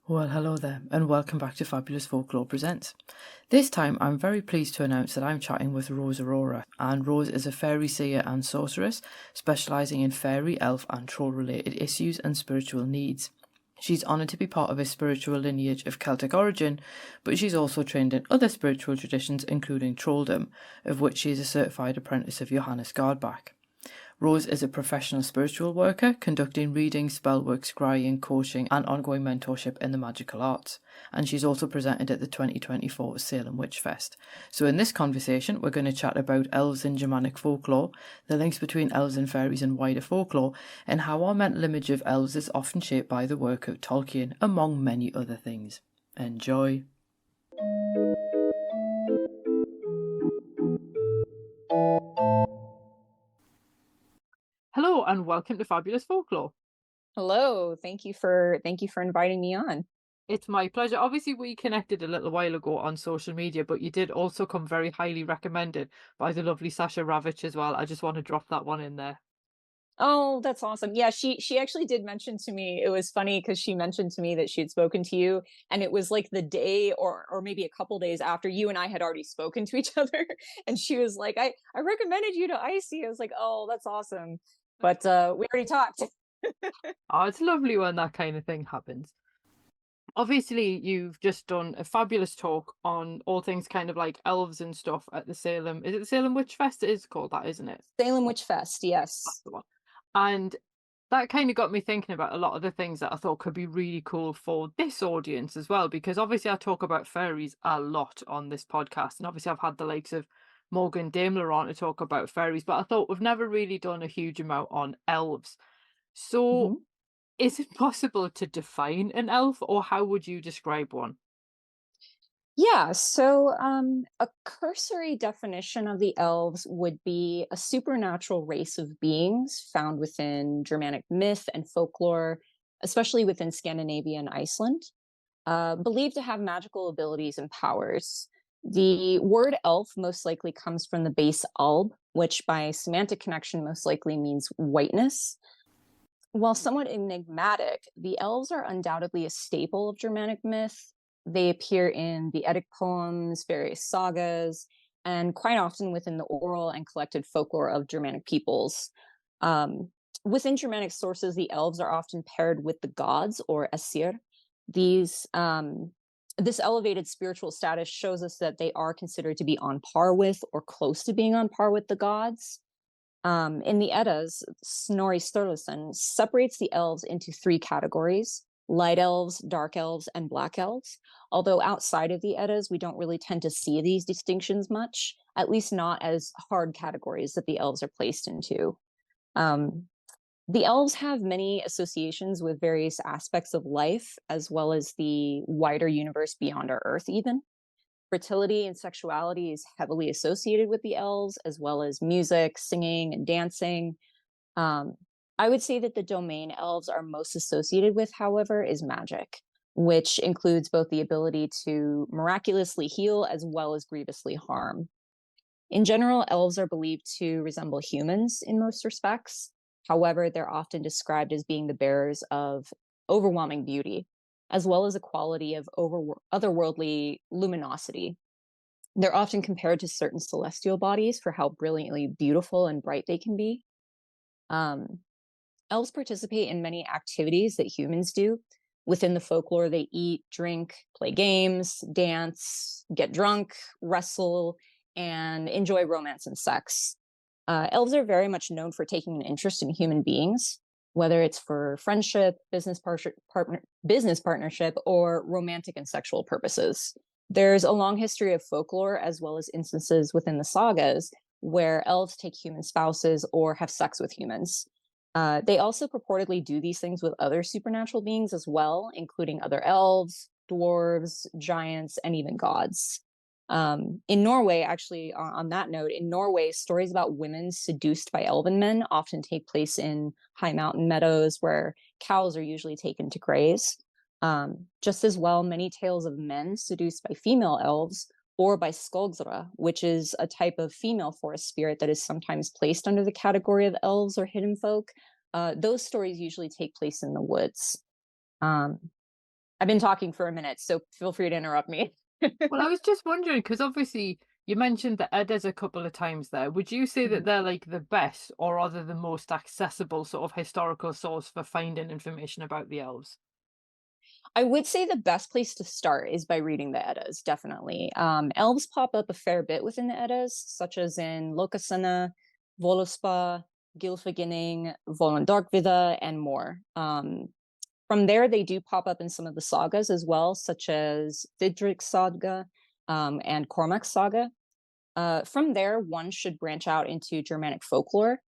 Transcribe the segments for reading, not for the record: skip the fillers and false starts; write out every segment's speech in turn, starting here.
Well, hello there, and welcome back to Fabulous Folklore Presents. This time, I'm very pleased to announce that I'm chatting with Rose Aurora, and Rose is a fairy seer and sorceress, specialising in fairy, elf, and troll-related issues and spiritual needs. She's honoured to be part of a spiritual lineage of Celtic origin, but she's also trained in other spiritual traditions, including Trolldom, of which she is a certified apprentice of Johannes Gårdbäck. Rose is a professional spiritual worker, conducting readings, spellwork, scrying, coaching, and ongoing mentorship in the magical arts. And she's also presented at the 2024 Salem Witch Fest. So in this conversation, we're going to chat about elves in Germanic folklore, the links between elves and fairies and wider folklore, and how our mental image of elves is often shaped by the work of Tolkien, among many other things. Enjoy! Hello and welcome to Fabulous Folklore. Hello, thank you for inviting me on. It's my pleasure. Obviously, we connected a little while ago on social media, but you did also come very highly recommended by the lovely Sasha Ravich as well. I just want to drop that one in there. Oh, that's awesome. Yeah, she actually did mention to me. It was funny because she mentioned to me that she had spoken to you, and it was like the day or maybe a couple days after you and I had already spoken to each other. And she was like, I recommended you to Icy. I was like, oh, that's awesome. But we already talked. Oh, it's lovely when that kind of thing happens. Obviously, you've just done a fabulous talk on all things kind of like elves and stuff at the Salem. Is it the Salem Witch Fest? It is called that, isn't it? Salem Witch Fest, That's yes. the one. And that kind of got me thinking about a lot of the things that I thought could be really cool for this audience as well, because obviously I talk about fairies a lot on this podcast, and obviously I've had the likes of Morgan Daimler on to talk about fairies, but I thought we've never really done a huge amount on elves. So, Mhm. is it possible to define an elf, or how would you describe one? Yeah, so a cursory definition of the elves would be a supernatural race of beings found within Germanic myth and folklore, especially within Scandinavia and Iceland, believed to have magical abilities and powers. The word elf most likely comes from the base alb, which by semantic connection most likely means whiteness. While somewhat enigmatic, the elves are undoubtedly a staple of Germanic myth. They appear in the Eddic poems, various sagas, and quite often within the oral and collected folklore of Germanic peoples. Um, Within Germanic sources, the elves are often paired with the gods or seer. These this elevated spiritual status shows us that they are considered to be on par with or close to being on par with the gods. In the Eddas, Snorri Sturluson separates the elves into three categories: light elves, dark elves, and black elves. Although outside of the Eddas, we don't really tend to see these distinctions much, at least not as hard categories that the elves are placed into. Um, the elves have many associations with various aspects of life, as well as the wider universe beyond our Earth, even. Fertility and sexuality is heavily associated with the elves, as well as music, singing, and dancing. Um, I would say that the domain elves are most associated with, however, is magic, which includes both the ability to miraculously heal as well as grievously harm. In general, elves are believed to resemble humans in most respects. However, they're often described as being the bearers of overwhelming beauty, as well as a quality of otherworldly luminosity. They're often compared to certain celestial bodies for how brilliantly beautiful and bright they can be. Um, Elves participate in many activities that humans do. Within the folklore, they eat, drink, play games, dance, get drunk, wrestle, and enjoy romance and sex. Elves are very much known for taking an interest in human beings, whether it's for friendship, business partnership, or romantic and sexual purposes. There's a long history of folklore as well as instances within the sagas where elves take human spouses or have sex with humans. They also purportedly do these things with other supernatural beings as well, including other elves, dwarves, giants, and even gods. In Norway, actually, on that note, in Norway, stories about women seduced by elven men often take place in high mountain meadows where cows are usually taken to graze. Just as well, many tales of men seduced by female elves or by Skolgra, which is a type of female forest spirit that is sometimes placed under the category of elves or hidden folk. Those stories usually take place in the woods. Um, I've been talking for a minute, so feel free to interrupt me. Well, I was just wondering because obviously you mentioned the Eddas a couple of times there. Would you say that Mhm. they're like the best, or are they the most accessible sort of historical source for finding information about the elves? I would say the best place to start is by reading the Eddas, definitely. Elves pop up a fair bit within the Eddas, such as in Lokasana, Voluspa, Gylfaginning, Volundarkvida, and more. From there, they do pop up in some of the sagas as well, such as Vidrik's Saga and Cormac's Saga. From there, one should branch out into Germanic folklore.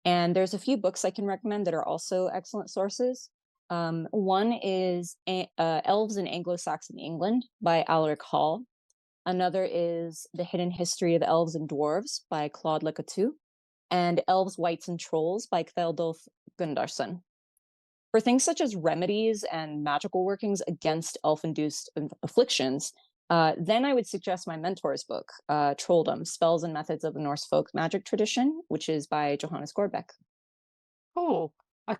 And there's a few books I can recommend that are also excellent sources. One is Elves in Anglo-Saxon England by Alaric Hall. Another is The Hidden History of Elves and Dwarves by Claude Lecatou. And Elves, Wights, and Trolls by Kveldolf Gundarsson. For things such as remedies and magical workings against elf-induced afflictions, then I would suggest my mentor's book, Trolldom, Spells and Methods of the Norse Folk Magic Tradition, which is by Johannes Gårdbäck. Oh,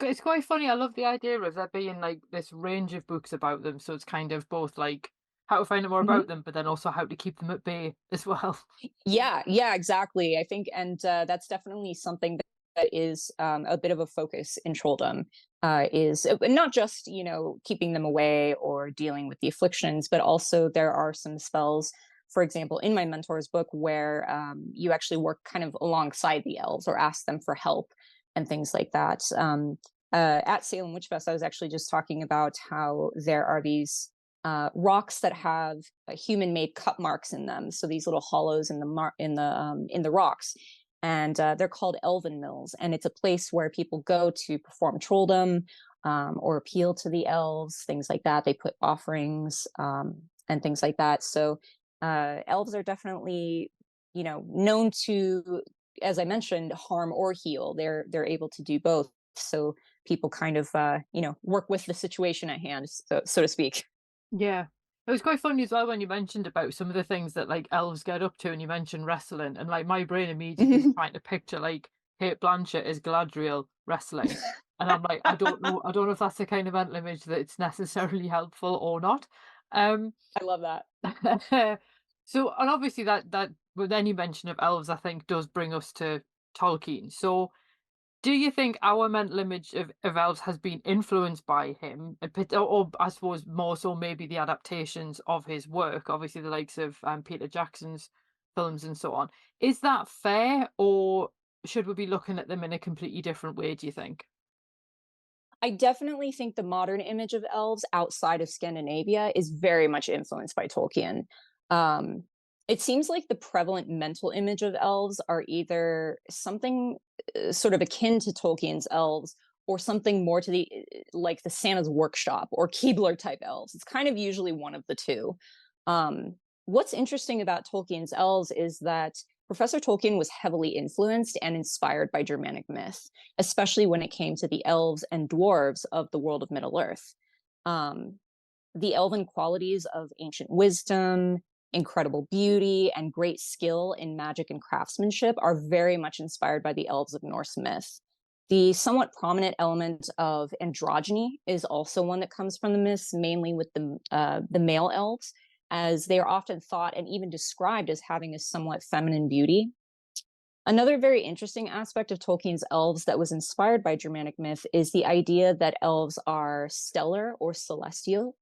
it's quite funny. I love the idea of there being like this range of books about them. So it's kind of both like how to find out more Mhm. about them, but then also how to keep them at bay as well. Yeah, exactly. I think, and that's definitely something that is a bit of a focus in Trolldom. Is not just keeping them away or dealing with the afflictions, but also there are some spells, for example, in my mentor's book, where you actually work kind of alongside the elves or ask them for help and things like that. At Salem Witch Fest, I was actually just talking about how there are these rocks that have human-made cut marks in them. So these little hollows in the rocks, and they're called elven mills. And it's a place where people go to perform trolldom or appeal to the elves, things like that. They put offerings and things like that. So elves are definitely, known to, as I mentioned, harm or heal. They're able to do both. So people kind of, work with the situation at hand, so to speak. Yeah. It was quite funny as well when you mentioned about some of the things that like elves get up to and you mentioned wrestling and like my brain immediately is trying to picture like Kate Blanchett as Galadriel wrestling. And I'm like, I don't know if that's the kind of mental image that's necessarily helpful or not. Um I love that. so and obviously that with any mention of elves I think does bring us to Tolkien. So do you think our mental image of elves has been influenced by him, or I suppose more so maybe the adaptations of his work, obviously the likes of Peter Jackson's films and so on? Is that fair, or should we be looking at them in a completely different way, do you think? I definitely think the modern image of elves outside of Scandinavia is very much influenced by Tolkien. Um, it seems like the prevalent mental image of elves are either something sort of akin to Tolkien's elves or something more to the like the Santa's workshop or Keebler type elves. It's kind of usually one of the two. Um, what's interesting about Tolkien's elves is that Professor Tolkien was heavily influenced and inspired by Germanic myth, especially when it came to the elves and dwarves of the world of Middle Earth. Um, the elven qualities of ancient wisdom, incredible beauty, and great skill in magic and craftsmanship are very much inspired by the elves of Norse myth. The somewhat prominent element of androgyny is also one that comes from the myths, mainly with the male elves, as they are often thought and even described as having a somewhat feminine beauty. Another very interesting aspect of Tolkien's elves that was inspired by Germanic myth is the idea that elves are stellar or celestial.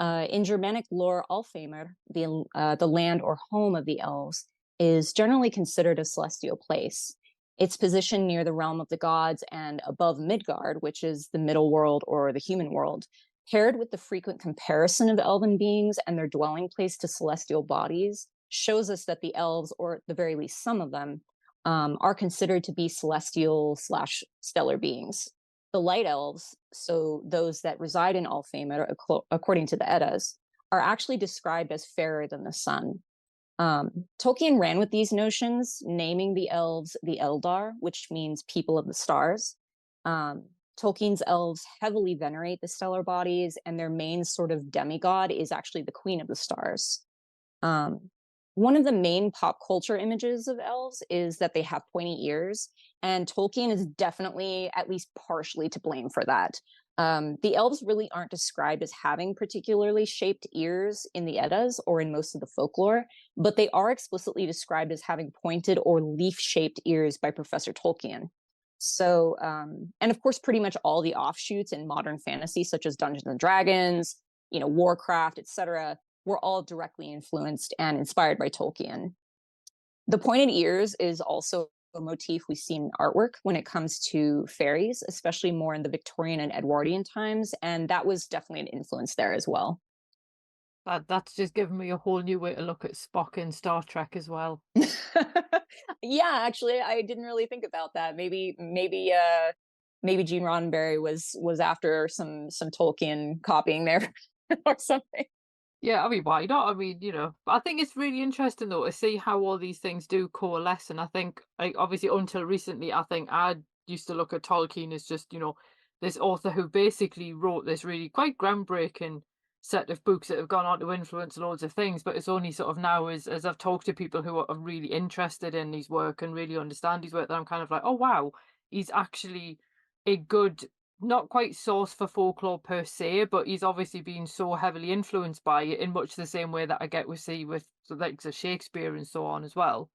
In Germanic lore, Alfheimr, the land or home of the elves, is generally considered a celestial place. It's positioned near the realm of the gods and above Midgard, which is the middle world or the human world. Paired with the frequent comparison of elven beings and their dwelling place to celestial bodies, shows us that the elves, or at the very least some of them, are considered to be celestial slash stellar beings. The light elves, so those that reside in Alfheimr, according to the Eddas, are actually described as fairer than the sun. Tolkien ran with these notions, naming the elves the Eldar, which means people of the stars. Tolkien's elves heavily venerate the stellar bodies, and their main sort of demigod is actually the Queen of the Stars. Um, One of the main pop culture images of elves is that they have pointy ears, and Tolkien is definitely at least partially to blame for that. The elves really aren't described as having particularly shaped ears in the Eddas or in most of the folklore, but they are explicitly described as having pointed or leaf-shaped ears by Professor Tolkien. So, and of course, pretty much all the offshoots in modern fantasy, such as Dungeons and Dragons, Warcraft, etc., were all directly influenced and inspired by Tolkien. The pointed ears is also a motif we see in artwork when it comes to fairies, especially more in the Victorian and Edwardian times, and that was definitely an influence there as well. That's just given me a whole new way to look at Spock in Star Trek as well. Yeah, actually, I didn't really think about that. Maybe Gene Roddenberry was after some Tolkien copying there or something. Yeah, I mean, why not? I mean, I think it's really interesting though to see how all these things do coalesce. And I think, like, obviously, until recently, I think I used to look at Tolkien as just, this author who basically wrote this really quite groundbreaking set of books that have gone on to influence loads of things. But it's only sort of now, as I've talked to people who are really interested in his work and really understand his work, that I'm kind of like, oh wow, he's actually a good, not quite source for folklore per se, but he's obviously been so heavily influenced by it in much the same way that I get with see with the likes of Shakespeare and so on as well.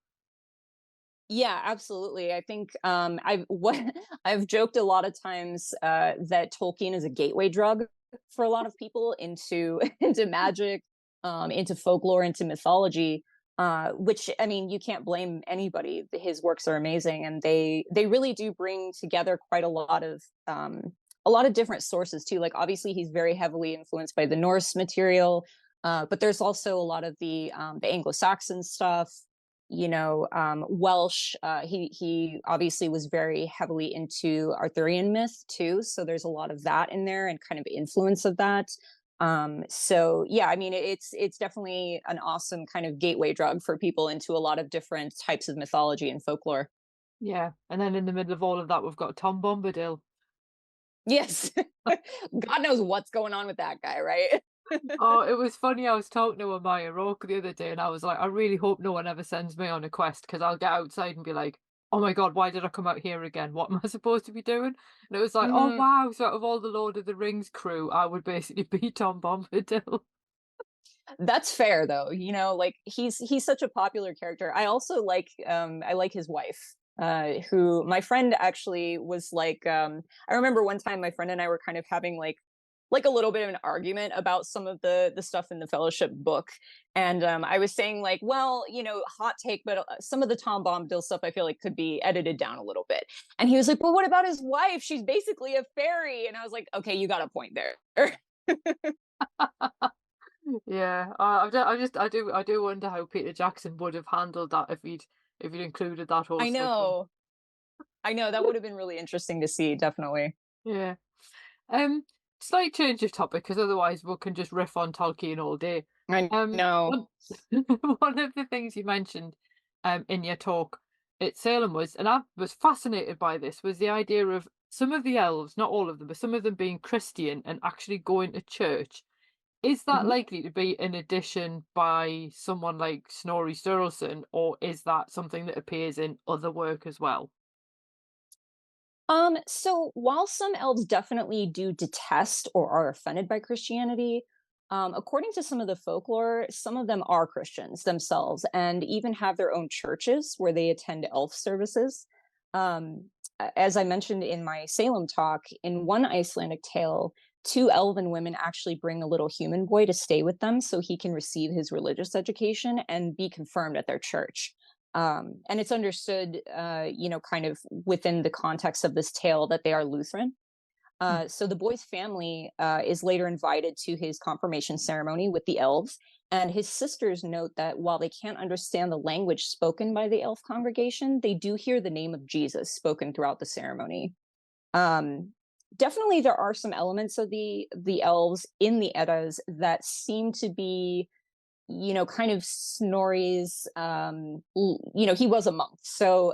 Yeah, absolutely. I think I've joked a lot of times that Tolkien is a gateway drug for a lot of people into into magic, into folklore, into mythology. Which, I mean, you can't blame anybody. His works are amazing, and they really do bring together quite a lot of different sources too. Like obviously, he's very heavily influenced by the Norse material, but there's also a lot of the Anglo-Saxon stuff, Welsh. He obviously was very heavily into Arthurian myth too, so there's a lot of that in there and kind of influence of that. So yeah, I mean, it's definitely an awesome kind of gateway drug for people into a lot of different types of mythology and folklore. Yeah, and then in the middle of all of that, we've got Tom Bombadil. Yes. God knows what's going on with that guy, right? Oh, it was funny. I was talking to Amaya Roke the other day, and I was like, I really hope no one ever sends me on a quest because I'll get outside and be like, oh my God, why did I come out here again? What am I supposed to be doing? And it was like, oh Mm, wow, so out of all the Lord of the Rings crew, I would basically be Tom Bombadil. that's fair though. Like he's such a popular character. I also I like his wife. Who my friend actually was like, I remember one time my friend and I were kind of having like a little bit of an argument about some of the stuff in the Fellowship book, and I was saying like, well, hot take, but some of the Tom Bombadil stuff I feel like could be edited down a little bit. And he was like, well, what about his wife? She's basically a fairy. And I was like, okay, you got a point there. Yeah, I do wonder how Peter Jackson would have handled that if he'd included that whole I segment. know, I know that would have been really interesting to see, definitely. Yeah. Um, Slight change of topic because otherwise we can just riff on Tolkien all day. I know. One, one of the things you mentioned in your talk at Salem was, and I was fascinated by this, was the idea of some of the elves, not all of them, but some of them being Christian and actually going to church. Is that Mhm. likely to be an addition by someone like Snorri Sturluson, or is that something that appears in other work as well? So while some elves definitely do detest or are offended by Christianity, according to some of the folklore, some of them are Christians themselves and even have their own churches where they attend elf services. As I mentioned in my Salem talk, in one Icelandic tale, two elven women actually bring a little human boy to stay with them so he can receive his religious education and be confirmed at their church. And it's understood, kind of within the context of this tale that they are Lutheran. Mm. So the boy's family is later invited to his confirmation ceremony with the elves. And his sisters note that while they can't understand the language spoken by the elf congregation, they do hear the name of Jesus spoken throughout the ceremony. Um, Definitely, there are some elements of the elves in the Eddas that seem to be, kind of Snorri's, he was a monk. So,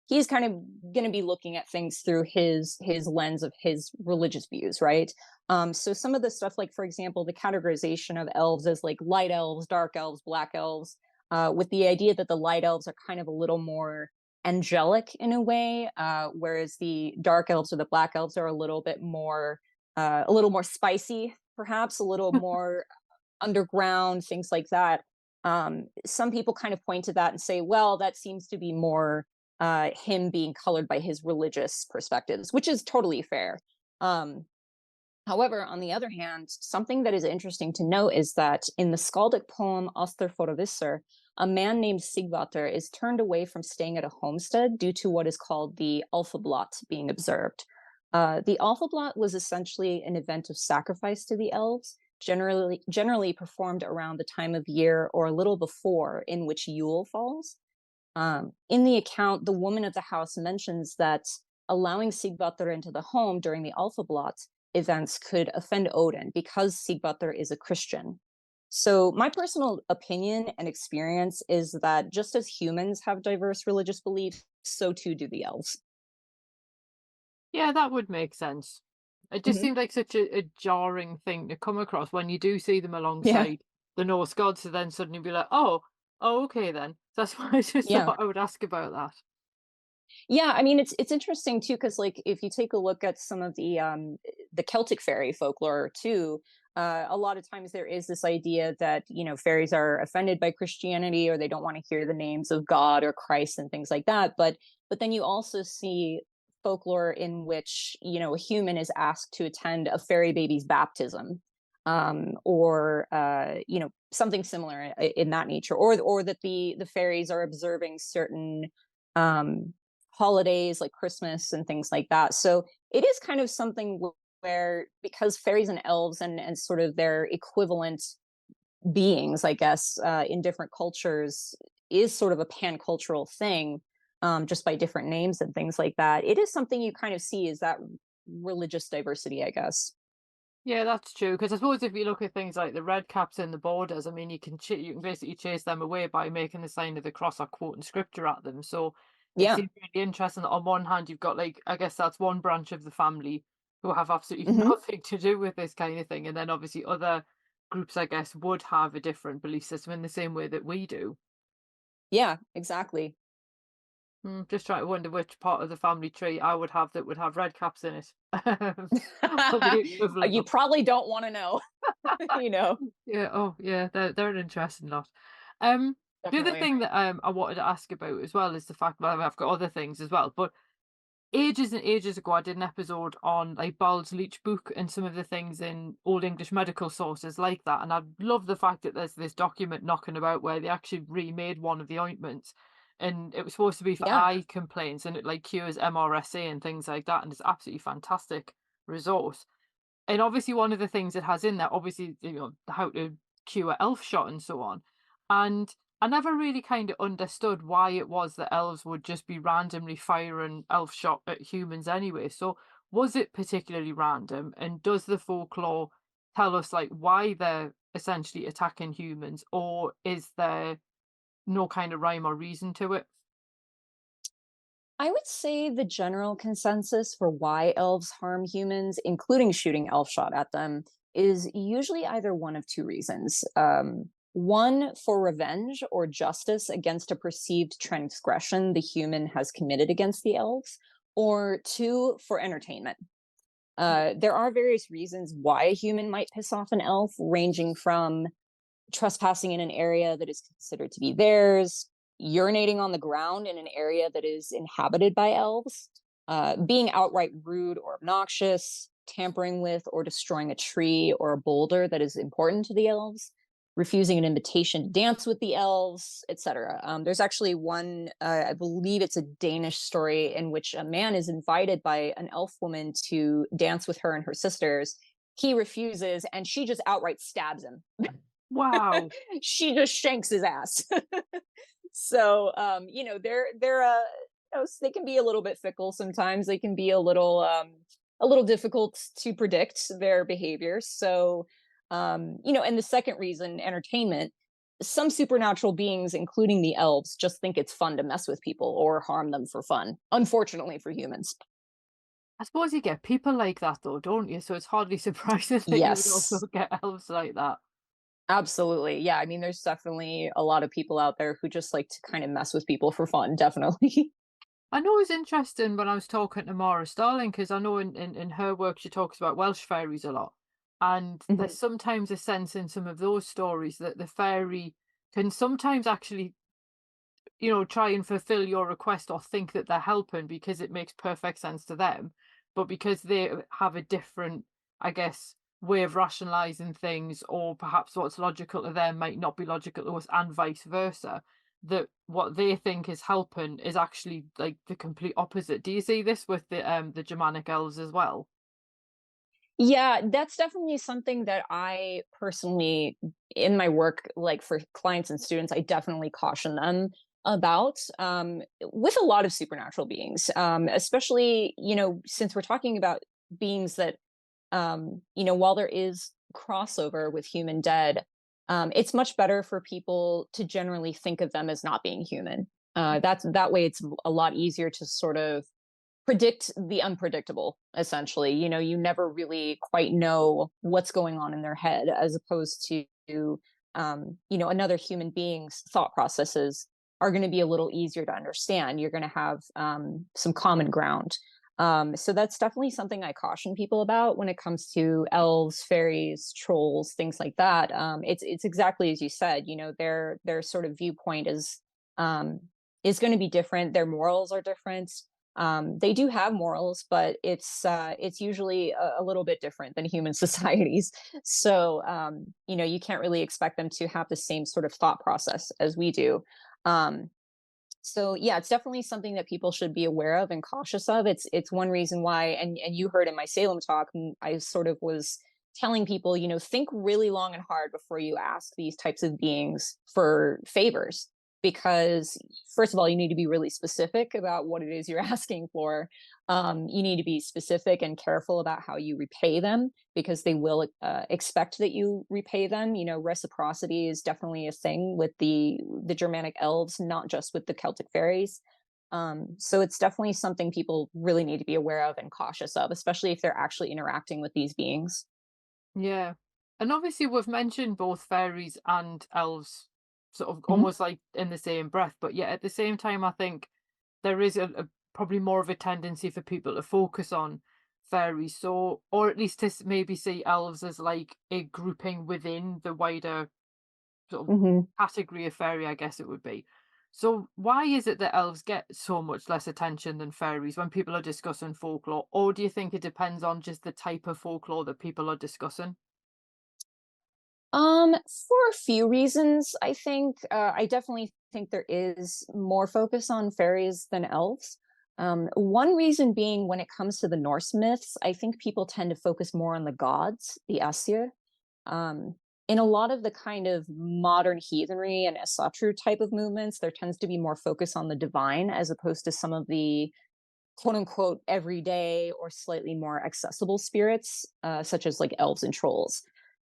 he's kind of going to be looking at things through his lens of his religious views, right? So some of the stuff, like for example, the categorization of elves as like light elves, dark elves, black elves, with the idea that the light elves are kind of a little more angelic in a way, whereas the dark elves or the black elves are a little more spicy, perhaps a little more underground, things like that. Some people kind of point to that and say, well, that seems to be more him being colored by his religious perspectives, which is totally fair. Um, However, on the other hand, something that is interesting to note is that in the skaldic poem Oster Foravisser, a man named Sigvater is turned away from staying at a homestead due to what is called the Alphablot being observed. The Alphablot was essentially an event of sacrifice to the elves, generally performed around the time of year or a little before in which Yule falls. In the account, the woman of the house mentions that allowing Sigvater into the home during the Alphablot events could offend Odin because Sigvater is a Christian. So my personal opinion and experience is that just as humans have diverse religious beliefs, so too do the elves. Yeah, that would make sense. It just Mhm. seemed like such a jarring thing to come across when you do see them Yeah, alongside the Norse gods to then suddenly be like, oh, okay then. That's why I just yeah. thought I would ask about that. Yeah, I mean it's interesting too because like if you take a look at some of the Celtic fairy folklore too, a lot of times there is this idea that fairies are offended by Christianity or they don't want to hear the names of God or Christ and things like that. But then you also see folklore in which a human is asked to attend a fairy baby's baptism, or something similar in that nature, or that the fairies are observing certain um holidays like Christmas and things like that. So it is kind of something where, because fairies and elves and sort of their equivalent beings, I guess, in different cultures is sort of a pan cultural thing, just by different names and things like that. It is something you kind of see is that religious diversity, I guess. Yeah, that's true. Because I suppose if you look at things like the red caps and the borders, I mean, you can basically chase them away by making the sign of the cross or quoting scripture at them. So it Yeah. seems really interesting that on one hand you've got like I guess that's one branch of the family who have absolutely Hmm. nothing to do with this kind of thing, and then obviously other groups I guess would have a different belief system in the same way that we do. Yeah, exactly. Just trying to wonder which part of the family tree I would have that would have red caps in it. Or the equivalent You of. probably don't want to know, you know. Yeah, oh yeah, they're an interesting lot. The other Definitely. thing that I wanted to ask about as well is the fact that I've got other things as well, but ages and ages ago I did an episode on like Bald's Leech Book and some of the things in Old English medical sources like that, and I love the fact that there's this document knocking about where they actually remade one of the ointments, and it was supposed to be for Yeah. eye complaints, and it like cures MRSA and things like that, and it's absolutely fantastic resource. And obviously one of the things it has in there, obviously, how to cure elf shot and so on. And I never really kind of understood why it was that elves would just be randomly firing elf shot at humans anyway. So was it particularly random? And does the folklore tell us like why they're essentially attacking humans, or is there no kind of rhyme or reason to it? I would say the general consensus for why elves harm humans, including shooting elf shot at them, is usually either one of two reasons. One, for revenge or justice against a perceived transgression the human has committed against the elves, or two, for entertainment. There are various reasons why a human might piss off an elf, ranging from trespassing in an area that is considered to be theirs, urinating on the ground in an area that is inhabited by elves, being outright rude or obnoxious, tampering with or destroying a tree or a boulder that is important to the elves, refusing an invitation to dance with the elves, etc. There's actually one, I believe it's a Danish story, in which a man is invited by an elf woman to dance with her and her sisters. He refuses, and she just outright stabs him. Wow. She just shanks his ass. So they're they can be a little bit fickle sometimes. They can be a little difficult to predict their behavior. So and the second reason, entertainment, some supernatural beings, including the elves, just think it's fun to mess with people or harm them for fun, unfortunately for humans. I suppose you get people like that though, don't you? So it's hardly surprising that you would also Yes. get elves like that. Absolutely. Yeah. I mean, there's definitely a lot of people out there who just like to kind of mess with people for fun. Definitely. I know it's interesting when I was talking to Mara Starling, because I know in her work she talks about Welsh fairies a lot. And there's Mhm. sometimes a sense in some of those stories that the fairy can sometimes actually, try and fulfill your request or think that they're helping because it makes perfect sense to them. But because they have a different, I guess, way of rationalizing things, or perhaps what's logical to them might not be logical to us, and vice versa, that what they think is helping is actually like the complete opposite. Do you see this with the Germanic elves as well? Yeah, that's definitely something that I personally, in my work, like for clients and students, I definitely caution them about with a lot of supernatural beings, especially, since we're talking about beings that, while there is crossover with human dead, it's much better for people to generally think of them as not being human. That way, it's a lot easier to sort of predict the unpredictable. Essentially, you never really quite know what's going on in their head, as opposed to another human being's thought processes are going to be a little easier to understand. You're going to have some common ground. So that's definitely something I caution people about when it comes to elves, fairies, trolls, things like that. It's exactly as you said. Their sort of viewpoint is going to be different. Their morals are different. They do have morals, but it's usually a little bit different than human societies. So you can't really expect them to have the same sort of thought process as we do. Um, so yeah, it's definitely something that people should be aware of and cautious of. It's one reason why, and you heard in my Salem talk, I sort of was telling people, think really long and hard before you ask these types of beings for favors, because first of all, you need to be really specific about what it is you're asking for. You need to be specific and careful about how you repay them, because they will expect that you repay them. Reciprocity is definitely a thing with the Germanic elves, not just with the Celtic fairies. So it's definitely something people really need to be aware of and cautious of, especially if they're actually interacting with these beings. Yeah. And obviously we've mentioned both fairies and elves sort of Mhm. almost like in the same breath, but yet at the same time I think there is a probably more of a tendency for people to focus on fairies, so or at least to maybe see elves as like a grouping within the wider sort of Mhm. category of fairy, I guess it would be. So why is it that elves get so much less attention than fairies when people are discussing folklore? Or do you think it depends on just the type of folklore that people are discussing? For a few reasons, I think I definitely think there is more focus on fairies than elves. One reason being when it comes to the Norse myths, I think people tend to focus more on the gods, the Aesir. Um, in a lot of the kind of modern heathenry and esotru type of movements, there tends to be more focus on the divine as opposed to some of the quote unquote everyday or slightly more accessible spirits, such as like elves and trolls.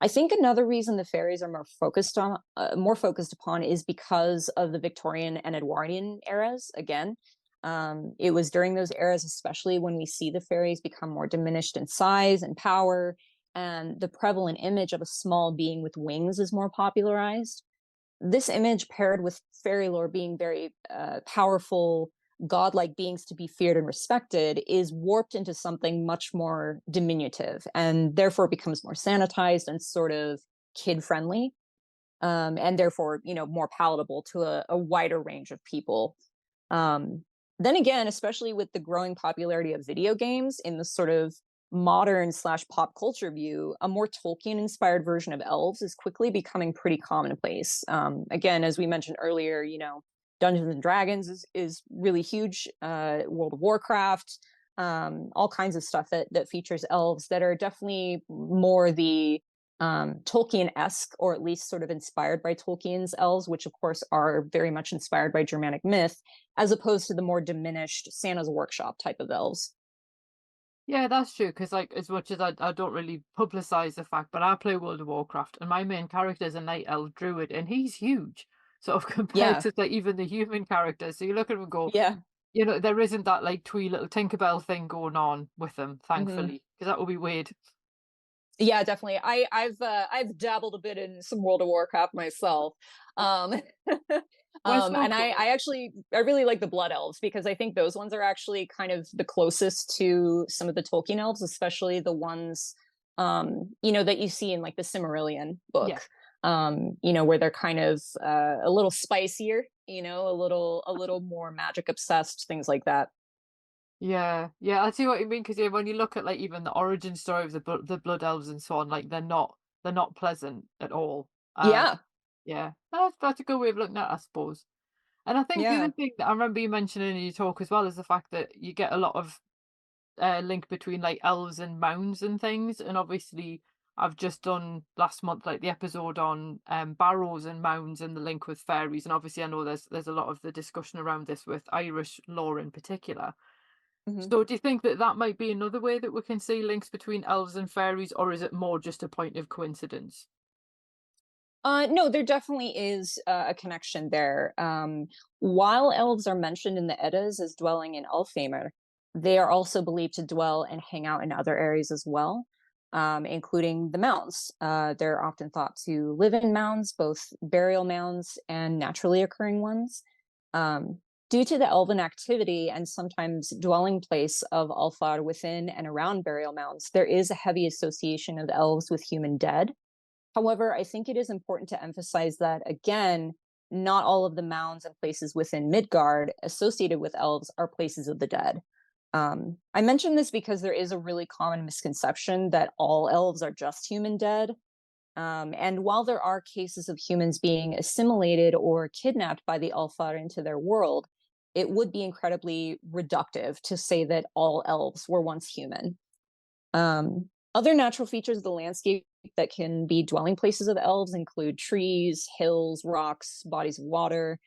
I think another reason the fairies are more focused upon is because of the Victorian and Edwardian eras. Again, it was during those eras, especially when we see the fairies become more diminished in size and power, and the prevalent image of a small being with wings is more popularized. This image, paired with fairy lore being very powerful, godlike beings to be feared and respected, is warped into something much more diminutive, and therefore becomes more sanitized and sort of kid friendly, and therefore more palatable to a wider range of people. um, then again, especially with the growing popularity of video games in the sort of modern slash pop culture view, a more Tolkien inspired version of elves is quickly becoming pretty commonplace. Again, as we mentioned earlier, Dungeons and Dragons is really huge. World of Warcraft, all kinds of stuff that features elves that are definitely more the Tolkien-esque, or at least sort of inspired by Tolkien's elves, which of course are very much inspired by Germanic myth, as opposed to the more diminished Santa's Workshop type of elves. Yeah, that's true. Because, like, as much as I don't really publicize the fact, but I play World of Warcraft, and my main character is a night elf druid, and he's huge, sort of compared Yeah, to like even the human characters. So you look at him and go, yeah. there isn't that like twee little Tinkerbell thing going on with them, Hmm. thankfully, because that would be weird. Yeah, definitely. I've dabbled a bit in some World of Warcraft myself. Um, And I really like the blood elves because I think those ones are actually kind of the closest to some of the Tolkien elves, especially the ones that you see in like the Silmarillion Yeah. book. Where they're kind of a little spicier, a little more magic obsessed, things like that. Yeah, yeah, I see what you mean. Because yeah, when you look at like even the origin story of the blood elves and so on, like they're not pleasant at all. Yeah, Yeah, that's a good way of looking at it, I suppose. And I think the yeah. other thing that I remember you mentioning in your talk as well is the fact that you get a lot of link between like elves and mounds and things. And obviously, I've just done last month like the episode on barrows and mounds and the link with fairies. And obviously, I know there's a lot of the discussion around this with Irish lore in particular. Mhm. So, do you think that that might be another way that we can see links between elves and fairies, or is it more just a point of coincidence? No, there definitely is a connection there. While elves are mentioned in the Eddas as dwelling in Elfheimr, they are also believed to dwell and hang out in other areas as well, including the mounds. They're often thought to live in mounds, both burial mounds and naturally occurring ones. Um, Due to the elven activity and sometimes dwelling place of Ulfar within and around burial mounds, there is a heavy association of elves with human dead. However, I think it is important to emphasize that, again, not all of the mounds and places within Midgard associated with elves are places of the dead. I mention this because there is a really common misconception that all elves are just human dead. And while there are cases of humans being assimilated or kidnapped by the Alfar into their world, it would be incredibly reductive to say that all elves were once human. Other natural features of the landscape that can be dwelling places of elves include trees, hills, rocks, bodies of water.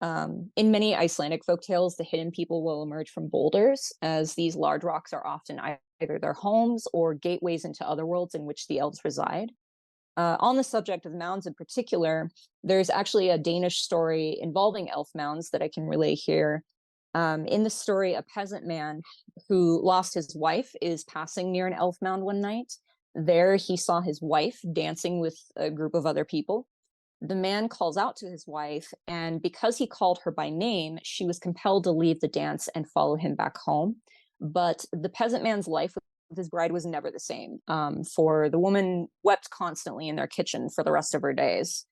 In many Icelandic folktales, the hidden people will emerge from boulders, as these large rocks are often either their homes or gateways into other worlds in which the elves reside. On the subject of mounds in particular, there's actually a Danish story involving elf mounds that I can relay here. In the story, a peasant man who lost his wife is passing near an elf mound one night. There, he saw his wife dancing with a group of other people. The man calls out to his wife, and because he called her by name, she was compelled to leave the dance and follow him back home. But the peasant man's life with his bride was never the same, for the woman wept constantly in their kitchen for the rest of her days.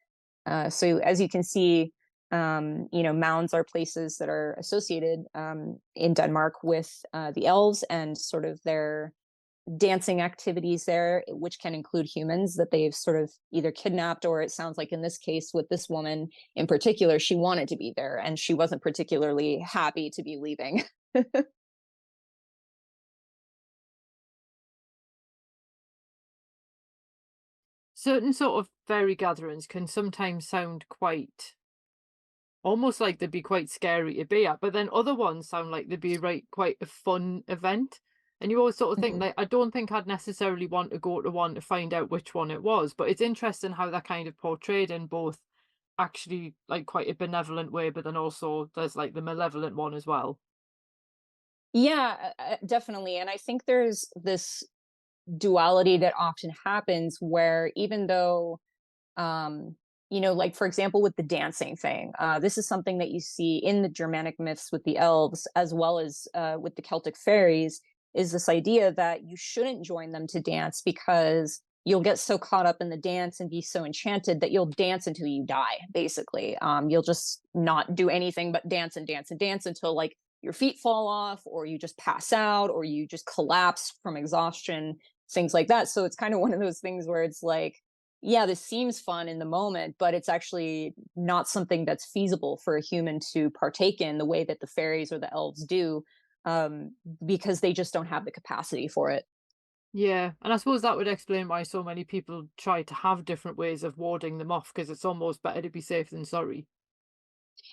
So, as you can see, mounds are places that are associated in Denmark with the elves and sort of their dancing activities there, which can include humans that they've sort of either kidnapped, or it sounds like in this case with this woman in particular, she wanted to be there and she wasn't particularly happy to be leaving. Certain sort of fairy gatherings can sometimes sound quite almost like they'd be quite scary to be at, but then other ones sound like they'd be right quite a fun event. And you always sort of think Mhm. like I don't think I'd necessarily want to go to one to find out which one it was, but it's interesting how they're kind of portrayed in both actually like quite a benevolent way, but then also there's like the malevolent one as well. Yeah, definitely. And I think there's this duality that often happens where even though like for example with the dancing thing, this is something that you see in the Germanic myths with the elves as well as with the Celtic fairies, is this idea that you shouldn't join them to dance because you'll get so caught up in the dance and be so enchanted that you'll dance until you die, basically. You'll just not do anything but dance and dance and dance until like your feet fall off or you just pass out or you just collapse from exhaustion, things like that. So it's kind of one of those things where it's like, yeah, this seems fun in the moment, but it's actually not something that's feasible for a human to partake in the way that the fairies or the elves do, um, because they just don't have the capacity for it. Yeah, and I suppose that would explain why so many people try to have different ways of warding them off because it's almost better to be safe than sorry.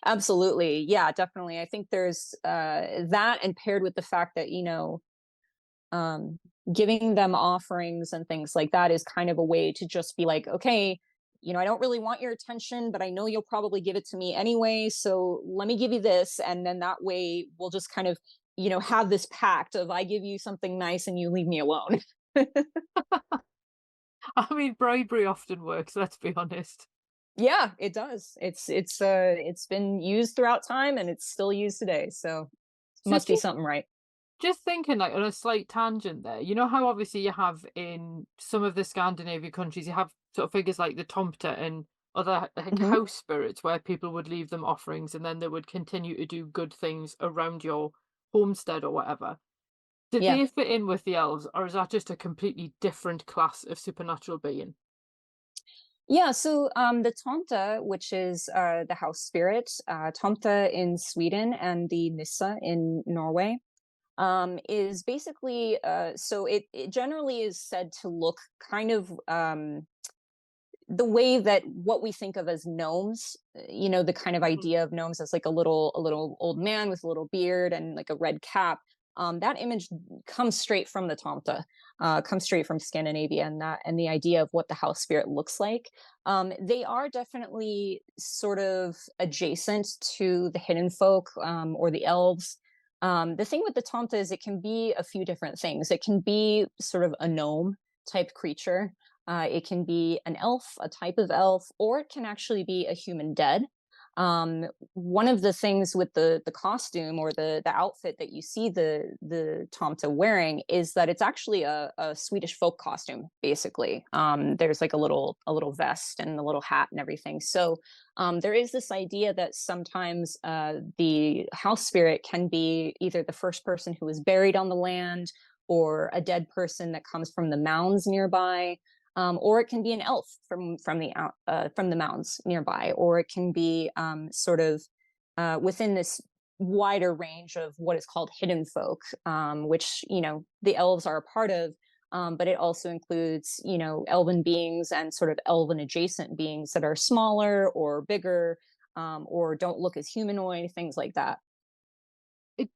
Absolutely. Yeah, definitely. I think there's that, and paired with the fact that, um, giving them offerings and things like that is kind of a way to just be like, okay, I don't really want your attention, but I know you'll probably give it to me anyway. So let me give you this. And then that way we'll just kind of, have this pact of I give you something nice and you leave me alone. I mean, bribery often works, let's be honest. Yeah, it does. It's been used throughout time and it's still used today. So So must be something right. just thinking like on a slight tangent there, you know how obviously you have in some of the Scandinavian countries, you have sort of figures like the Tomta and other like Hmm. house spirits where people would leave them offerings and then they would continue to do good things around your homestead or whatever. Did Yeah. they fit in with the elves, or is that just a completely different class of supernatural being? Yeah, so the tomta, which is the house spirit, tomta in Sweden and the nissa in Norway, is basically so it generally is said to look kind of the way that what we think of as gnomes, the kind of Mhm. idea of gnomes as like a little old man with a little beard and like a red cap. That image comes straight from the Tomta, comes straight from Scandinavia, and the idea of what the house spirit looks like. They are definitely sort of adjacent to the hidden folk, or the elves. The thing with the Tomta is it can be a few different things. It can be sort of a gnome type creature. It can be an elf, a type of elf, or it can actually be a human dead. One of the things with the costume or the outfit that you see the Tomta wearing is that it's actually a Swedish folk costume. Basically, there's like a little vest and a little hat and everything. So there is this idea that sometimes the house spirit can be either the first person who was buried on the land or a dead person that comes from the mounds nearby, or it can be an elf from the mountains nearby, or it can be sort of within this wider range of what is called hidden folk, which the elves are a part of. But it also includes elven beings and sort of elven adjacent beings that are smaller or bigger, or don't look as humanoid, things like that.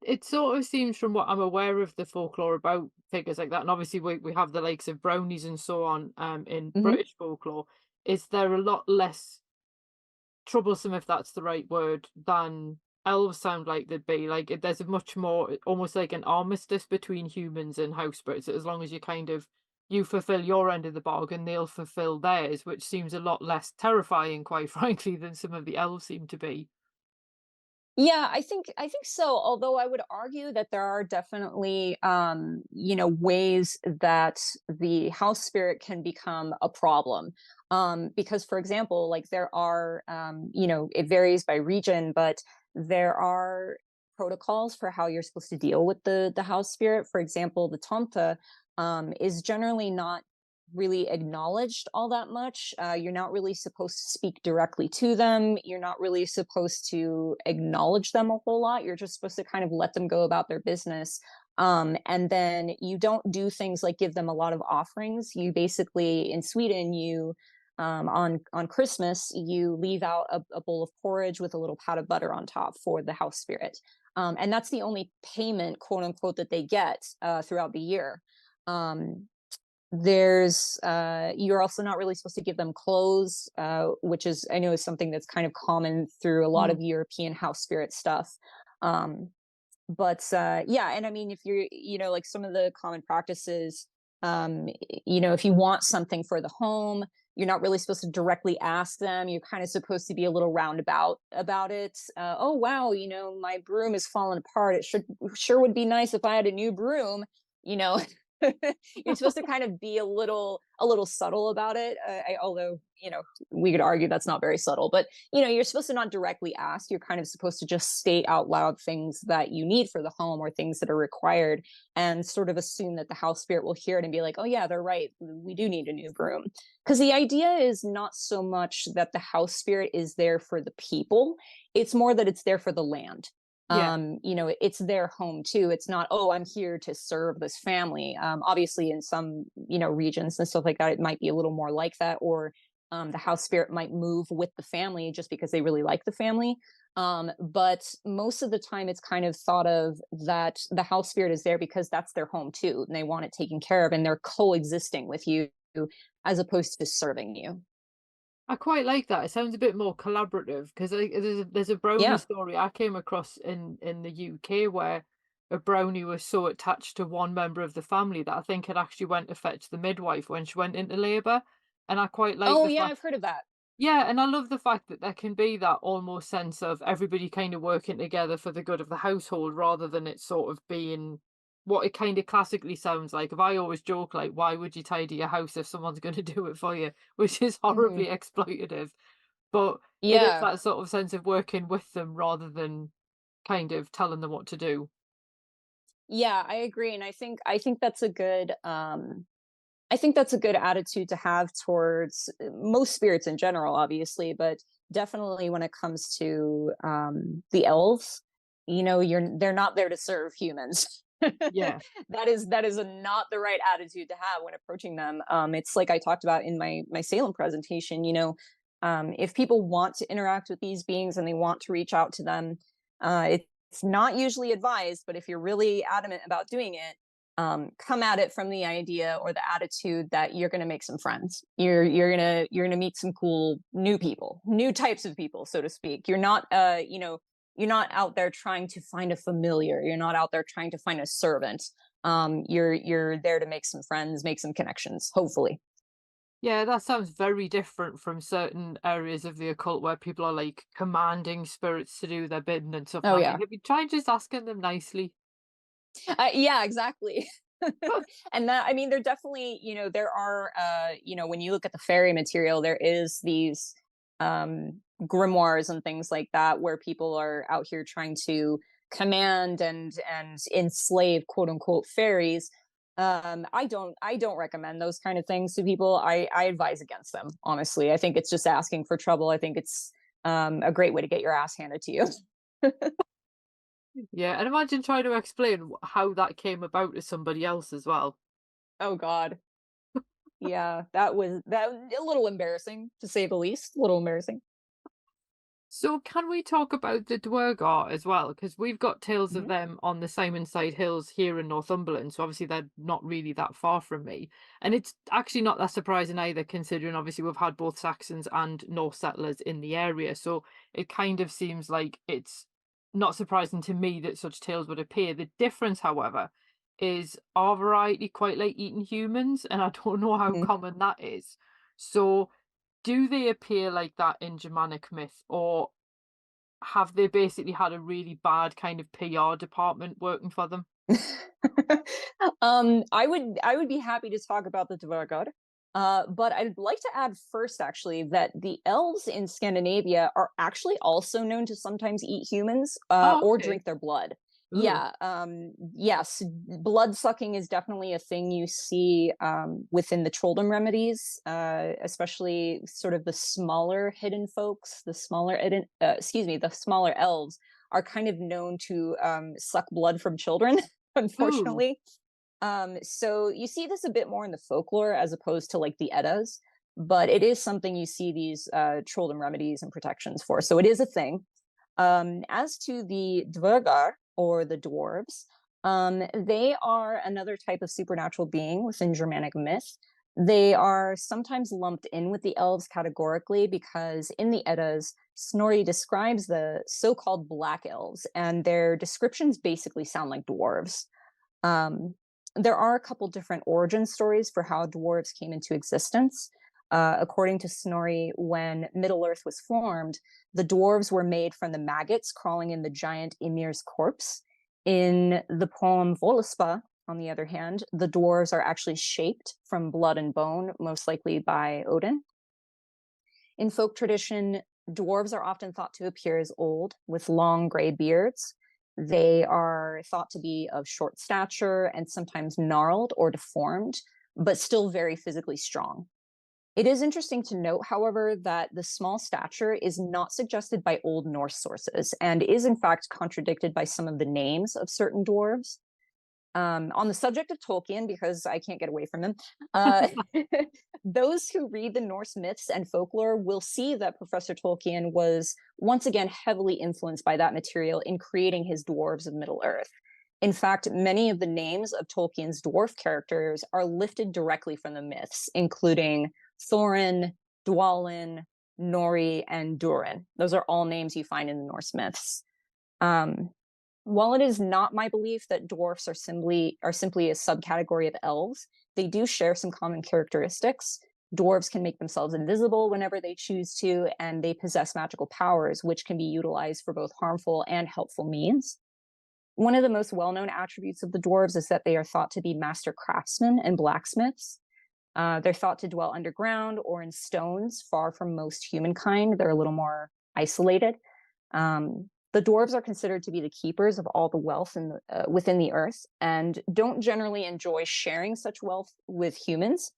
It sort of seems from what I'm aware of the folklore about figures like that, and obviously we have the likes of brownies and so on in Hmm. British folklore, is there a lot less troublesome, if that's the right word, than elves sound like they'd be. Like there's a much more almost like an armistice between humans and house spirits. As long as you kind of you fulfill your end of the bargain, they'll fulfill theirs, which seems a lot less terrifying, quite frankly, than some of the elves seem to be. Yeah, I think so. Although I would argue that there are definitely ways that the house spirit can become a problem. Because for example, like there are it varies by region, but there are protocols for how you're supposed to deal with the house spirit. For example, the tomta is generally not really acknowledged all that much. You're not really supposed to speak directly to them. You're not really supposed to acknowledge them a whole lot. You're just supposed to kind of let them go about their business. And then you don't do things like give them a lot of offerings. You basically, in Sweden, on Christmas, you leave out a bowl of porridge with a little pat of butter on top for the house spirit. And that's the only payment, quote unquote, that they get throughout the year. Um, there's You're also not really supposed to give them clothes, which is I know is something that's kind of common through a lot Mm. of European house spirit stuff. um but yeah, and I mean, if you're like some of the common practices, if you want something for the home, you're not really supposed to directly ask them. You're kind of supposed to be a little roundabout about it. Oh wow, my broom is falling apart. It should sure would be nice if I had a new broom, you know you're supposed to kind of be a little subtle about it. Although we could argue that's not very subtle, but you're supposed to not directly ask. You're kind of supposed to just state out loud things that you need for the home or things that are required, and sort of assume that the house spirit will hear it and be like, oh yeah, they're right, we do need a new broom. Because the idea is not so much that the house spirit is there for the people, it's more that it's there for the land. Yeah. It's their home too. It's not, oh, I'm here to serve this family. Obviously in some regions and stuff like that, it might be a little more like that, or the house spirit might move with the family just because they really like the family. But most of the time it's kind of thought of that the house spirit is there because that's their home too, and they want it taken care of, and they're coexisting with you as opposed to serving you. I quite like that. It sounds a bit more collaborative because there's a brownie Yeah. story I came across in the UK where a brownie was so attached to one member of the family that I think it actually went to fetch the midwife when she went into labour. And I quite like Oh the yeah, fact I've heard of that. Yeah, and I love the fact that there can be that almost sense of everybody kind of working together for the good of the household rather than it sort of being what it kind of classically sounds like. If I always joke, like, why would you tidy your house if someone's going to do it for you? Which is Hmm. horribly exploitative. But it is Yeah. that sort of sense of working with them rather than kind of telling them what to do. Yeah, I agree. And I think that's a good I think that's a good attitude to have towards most spirits in general, obviously, but definitely when it comes to the elves, they're not there to serve humans. Yeah. That is not the right attitude to have when approaching them. It's like I talked about in my Salem presentation. If people want to interact with these beings and they want to reach out to them, it's not usually advised. But if you're really adamant about doing it, come at it from the idea or the attitude that you're going to make some friends. You're gonna meet some cool new people, new types of people, so to speak. You're not out there trying to find a familiar. You're not out there trying to find a servant. You're there to make some friends, make some connections, hopefully. Yeah, that sounds very different from certain areas of the occult where people are like commanding spirits to do their bidding and stuff. And Oh I'm like, yeah. have you tried just asking them nicely? Yeah, exactly. And that, I mean, there definitely, there are, when you look at the fairy material, there is these grimoires and things like that where people are out here trying to command and enslave quote unquote fairies. I don't recommend those kind of things to people. I advise against them, honestly. I think it's just asking for trouble. I think it's a great way to get your ass handed to you. Yeah, and imagine trying to explain how that came about to somebody else as well. Oh God. Yeah, that a little embarrassing to say the least. A little embarrassing. So can we talk about the Dwergar as well? Because we've got tales of Mhm. them on the Simonside Hills here in Northumberland, so obviously they're not really that far from me. And it's actually not that surprising either, considering obviously we've had both Saxons and Norse settlers in the area. So it kind of seems like it's not surprising to me that such tales would appear. The difference, however, is our variety quite like eating humans, and I don't know how Mhm. common that is. So do they appear like that in Germanic myth, or have they basically had a really bad kind of PR department working for them? I would be happy to talk about the Dvergar. But I'd like to add first, actually, that the elves in Scandinavia are actually also known to sometimes eat humans Oh, or okay. drink their blood. Ooh. Yeah, yes, blood sucking is definitely a thing you see within the Trolldom remedies, especially sort of the smaller hidden folks, the smaller elves are kind of known to suck blood from children, Ooh. unfortunately. So you see this a bit more in the folklore as opposed to like the Eddas, but it is something you see these trolldom remedies and protections for. So it is a thing. As to the Dvergar or the dwarves, they are another type of supernatural being within Germanic myth. They are sometimes lumped in with the elves categorically because in the Eddas, Snorri describes the so called black elves, and their descriptions basically sound like dwarves. Um, there are a couple different origin stories for how dwarves came into existence. According to Snorri, when Middle Earth was formed, the dwarves were made from the maggots crawling in the giant Ymir's corpse. In the poem Voluspa, on the other hand, the dwarves are actually shaped from blood and bone, most likely by Odin. In folk tradition, dwarves are often thought to appear as old, with long gray beards. They are thought to be of short stature and sometimes gnarled or deformed, but still very physically strong. It is interesting to note, however, that the small stature is not suggested by Old Norse sources and is in fact contradicted by some of the names of certain dwarves. On the subject of Tolkien, because I can't get away from him, uh, those who read the Norse myths and folklore will see that Professor Tolkien was once again heavily influenced by that material in creating his dwarves of Middle Earth. In fact, many of the names of Tolkien's dwarf characters are lifted directly from the myths, including Thorin, Dwalin, Nori, and Durin. Those are all names you find in the Norse myths. Um, while it is not my belief that dwarfs are simply a subcategory of elves, they do share some common characteristics. Dwarves can make themselves invisible whenever they choose to, and they possess magical powers, which can be utilized for both harmful and helpful means. One of the most well-known attributes of the dwarves is that they are thought to be master craftsmen and blacksmiths. They're thought to dwell underground or in stones, far from most humankind. They're a little more isolated. The dwarves are considered to be the keepers of all the wealth within the earth, and don't generally enjoy sharing such wealth with humans.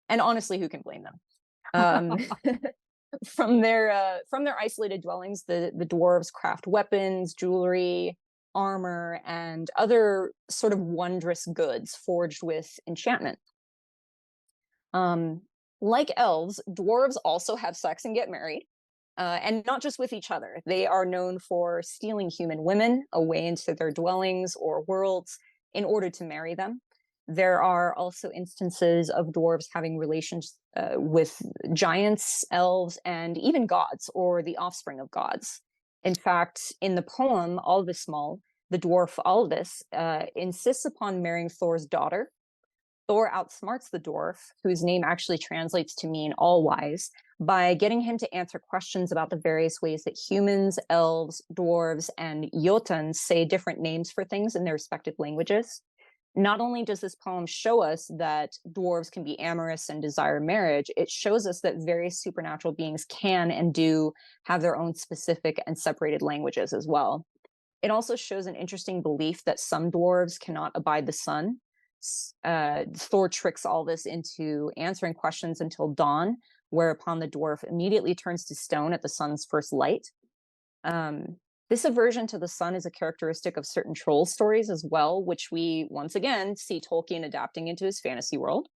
And honestly, who can blame them? From their isolated dwellings, the dwarves craft weapons, jewelry, armor, and other sort of wondrous goods forged with enchantment. Like elves, dwarves also have sex and get married, and not just with each other. They are known for stealing human women away into their dwellings or worlds in order to marry them. There are also instances of dwarves having relations with giants, elves, and even gods, or the offspring of gods. In fact, in the poem Alvismal, the dwarf Alvis insists upon marrying Thor's daughter. Thor outsmarts the dwarf, whose name actually translates to mean all-wise, by getting him to answer questions about the various ways that humans, elves, dwarves, and Jotuns say different names for things in their respective languages. Not only does this poem show us that dwarves can be amorous and desire marriage, it shows us that various supernatural beings can and do have their own specific and separated languages as well. It also shows an interesting belief that some dwarves cannot abide the sun. Thor tricks all this into answering questions until dawn, whereupon the dwarf immediately turns to stone at the sun's first light. This aversion to the sun is a characteristic of certain troll stories as well, which we once again see Tolkien adapting into his fantasy world.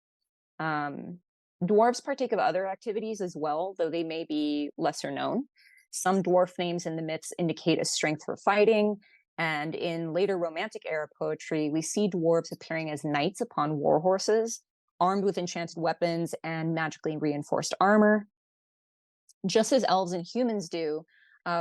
Dwarves partake of other activities as well, though they may be lesser known. Some dwarf names in the myths indicate a strength for fighting, and in later Romantic era poetry, we see dwarves appearing as knights upon war horses, armed with enchanted weapons and magically reinforced armor. Just as elves and humans do,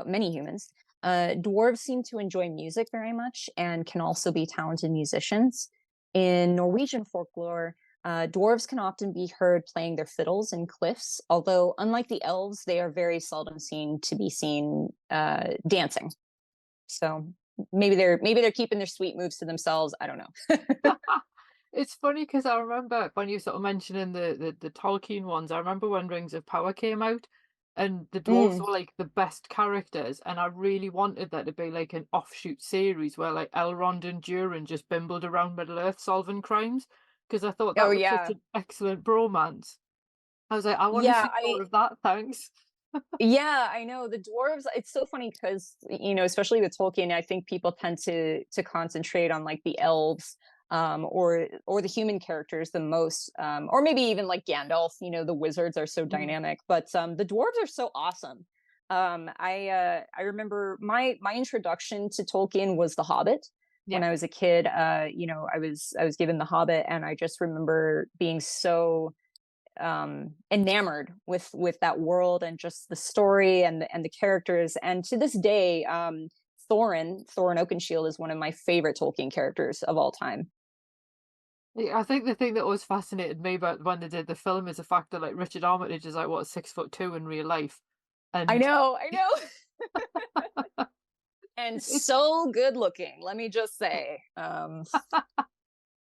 many humans, dwarves seem to enjoy music very much and can also be talented musicians. In Norwegian folklore, dwarves can often be heard playing their fiddles in cliffs, although unlike the elves, they are very seldom seen dancing. So maybe they're keeping their sweet moves to themselves. I don't know. It's funny because I remember when you sort of mentioning the Tolkien ones, I remember when Rings of Power came out and the dwarves were like the best characters, and I really wanted there to be like an offshoot series where like Elrond and Durin just bimbled around Middle Earth solving crimes, because I thought that Oh was such yeah. an excellent bromance. I was like, I want to Yeah, see more of that, thanks. Yeah, I know the dwarves. It's so funny because especially with Tolkien, I think people tend to concentrate on like the elves, or the human characters the most, or maybe even like Gandalf. The wizards are so dynamic, but the dwarves are so awesome. I remember my introduction to Tolkien was The Hobbit. When Yeah. I was a kid, I was given The Hobbit, and I just remember being so enamored with that world and just the story and the characters. And to this day, Thorin Oakenshield is one of my favorite Tolkien characters of all time. Yeah, I think the thing that always fascinated me about when they did the film is the fact that like Richard Armitage is like what 6'2" in real life, I and know. And it's so good looking, let me just say.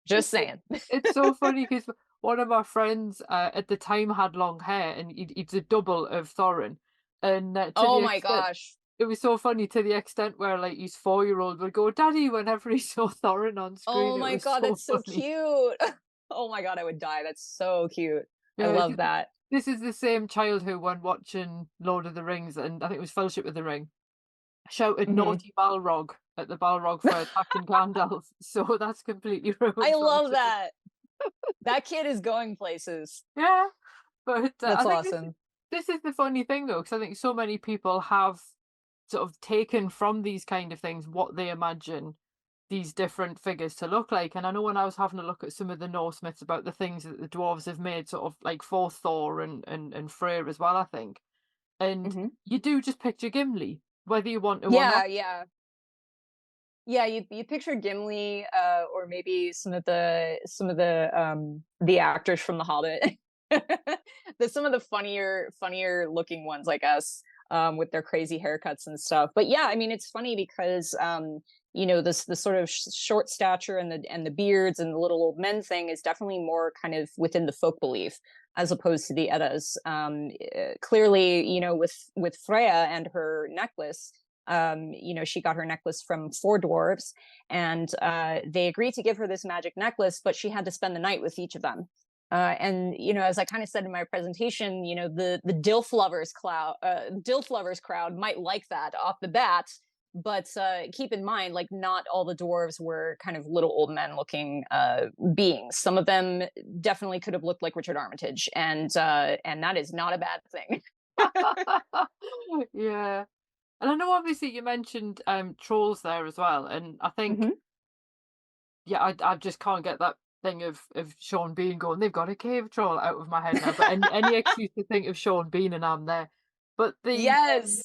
Just it, saying. it's so funny because one of my friends at the time had long hair, and he's a double of Thorin, and to Oh the my extent gosh. it was so funny to the extent where like his 4-year-old would go "Daddy" whenever he saw Thorin on screen. Oh It my was god, so that's so funny. cute. Oh my god, I would die. That's so cute. I Yeah, love that. this is the same child who, when watching Lord of the Rings, and I think it was Fellowship of the Ring, shouted Mhm. "Naughty Balrog" at the Balrog for attacking Gandalf. So that's completely I ruined for me love too. that. That kid is going places. Yeah, but I That's think awesome. this is the funny thing though, because I think so many people have sort of taken from these kind of things what they imagine these different figures to look like. And I know when I was having a look at some of the Norse myths about the things that the dwarves have made, sort of like for Thor and Freyr as well, I think. And Mhm. you do just picture Gimli, whether you want to or Yeah, not. yeah. Yeah, you picture Gimli, or maybe some of the actors from The Hobbit. Some of the funnier looking ones, I guess, with their crazy haircuts and stuff. But yeah, I mean, it's funny because this the sort of short stature and the beards and the little old men thing is definitely more kind of within the folk belief as opposed to the Eddas. Clearly, with Freya and her necklace. She got her necklace from 4 dwarves, and they agreed to give her this magic necklace, but she had to spend the night with each of them. And as I kind of said in my presentation, the DILF lovers crowd might like that off the bat, but keep in mind, like, not all the dwarves were kind of little old men looking beings. Some of them definitely could have looked like Richard Armitage, and that is not a bad thing. Yeah. And I know obviously you mentioned trolls there as well, and I think Hmm. yeah, I just can't get that thing of Sean Bean going, they've got a cave troll out of my head now. But any excuse to think of Sean Bean and I'm there. But the Yes.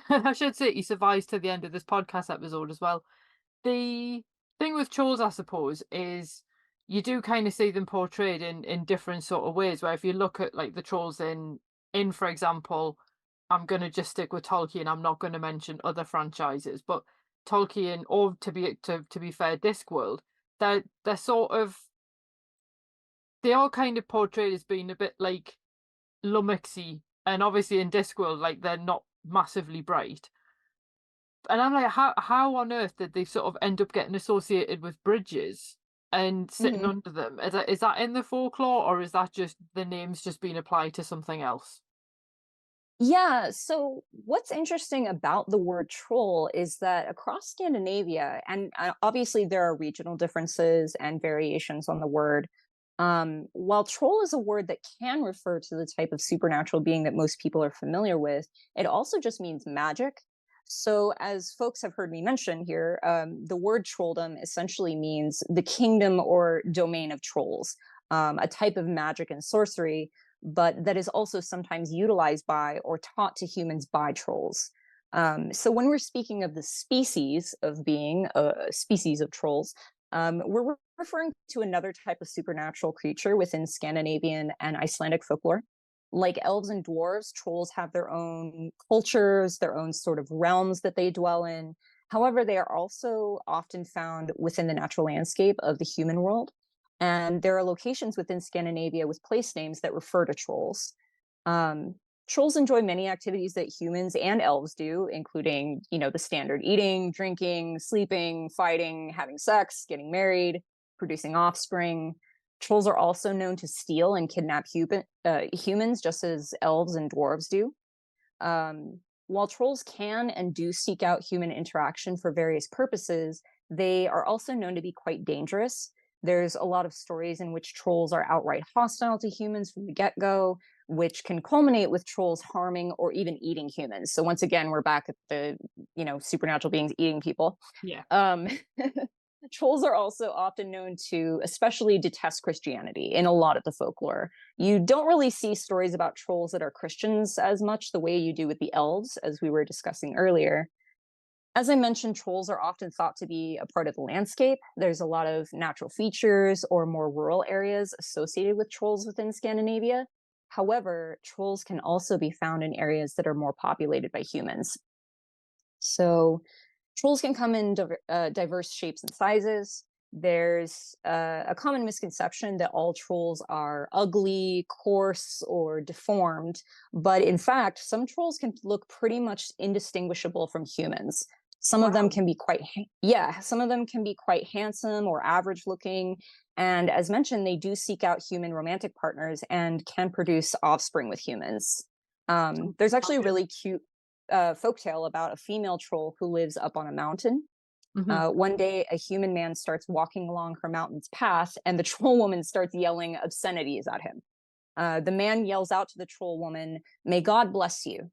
I should say he survives to the end of this podcast episode as well. The thing with trolls, I suppose, is you do kind of see them portrayed in different sort of ways. Where if you look at like the trolls in for example, I'm gonna just stick with Tolkien. I'm not gonna mention other franchises, but Tolkien, or to be fair, Discworld, they're sort of they are kind of portrayed as being a bit like lummoxy, and obviously in Discworld, like they're not massively bright. And I'm like, how on earth did they sort of end up getting associated with bridges and sitting Hmm. under them? Is that in the folklore, or is that just the names just being applied to something else? Yeah, so what's interesting about the word troll is that across Scandinavia, and obviously there are regional differences and variations on the word, while troll is a word that can refer to the type of supernatural being that most people are familiar with, it also just means magic. So, as folks have heard me mention here, the word trolldom essentially means the kingdom or domain of trolls, a type of magic and sorcery, but that is also sometimes utilized by or taught to humans by trolls. So when we're speaking of the species of being, a species of trolls, we're referring to another type of supernatural creature within Scandinavian and Icelandic folklore. Like elves and dwarves, trolls have their own cultures, their own sort of realms that they dwell in. However, they are also often found within the natural landscape of the human world. And there are locations within Scandinavia with place names that refer to trolls. Um, Trolls enjoy many activities that humans and elves do, including, the standard eating, drinking, sleeping, fighting, having sex, getting married, producing offspring. Trolls are also known to steal and kidnap humans, just as elves and dwarves do. While trolls can and do seek out human interaction for various purposes, they are also known to be quite dangerous. There's a lot of stories in which trolls are outright hostile to humans from the get go, which can culminate with trolls harming or even eating humans. So, once again, we're back at the, supernatural beings eating people. Yeah. Um, Trolls are also often known to especially detest Christianity in a lot of the folklore. You don't really see stories about trolls that are Christians as much the way you do with the elves, as we were discussing earlier. As I mentioned, trolls are often thought to be a part of the landscape. There's a lot of natural features or more rural areas associated with trolls within Scandinavia. However, trolls can also be found in areas that are more populated by humans. So, trolls can come in diverse shapes and sizes. There's a common misconception that all trolls are ugly, coarse, or deformed. But in fact, some trolls can look pretty much indistinguishable from humans. Some of them Wow. can be some of them can be quite handsome or average looking. And as mentioned, they do seek out human romantic partners and can produce offspring with humans. There's actually a Fabulous. really cute folktale about a female troll who lives up on a mountain. Hmm. One day, a human man starts walking along her mountain's path, and the troll woman starts yelling obscenities at him. The man yells out to the troll woman, "May God bless you."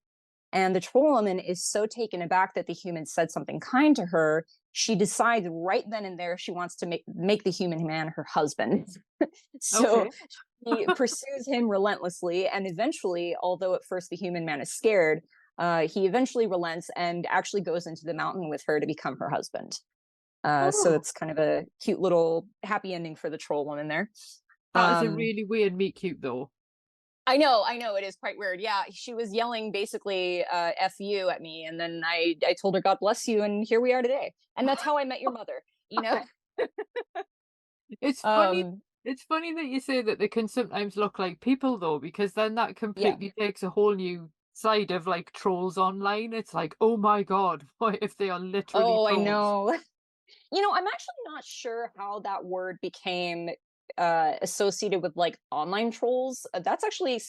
And the troll woman is so taken aback that the human said something kind to her, she decides right then and there she wants to make the human man her husband. So Okay. he pursues him relentlessly, and eventually, although at first the human man is scared, he eventually relents and actually goes into the mountain with her to become her husband. So Oh, it's kind of a cute little happy ending for the troll woman there. that is a Um, really weird meet cute though. I know, it is quite weird. Yeah, she was yelling basically "f you" at me, and then I told her God bless you, and here we are today. And that's how I met your mother. You know. It's funny um, it's funny that you say that they can sometimes look like people though, because then that yeah. completely takes a whole new side of like trolls online. It's like, oh my god, what if they are literally Oh, I trolls? know. I'm actually not sure how that word became associated with like online trolls. That's actually,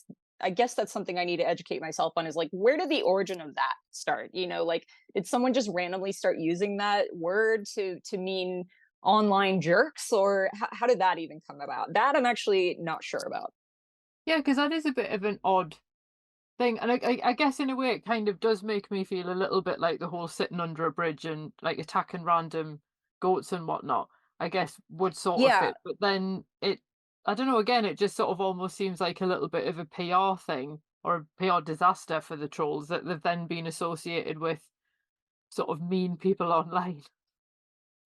I guess that's something I need to educate myself on. Is like, where did the origin of that start? Like, did someone just randomly start using that word to mean online jerks, or how did that even come about? That I'm actually not sure about. Yeah, because that is a bit of an odd thing, and I guess in a way it kind of does make me feel a little bit like the whole sitting under a bridge and like attacking random goats and whatnot. I guess would sort of Yeah, fit, but then I don't know. Again, it just sort of almost seems like a little bit of a PR thing or a PR disaster for the trolls that they've then been associated with sort of mean people online.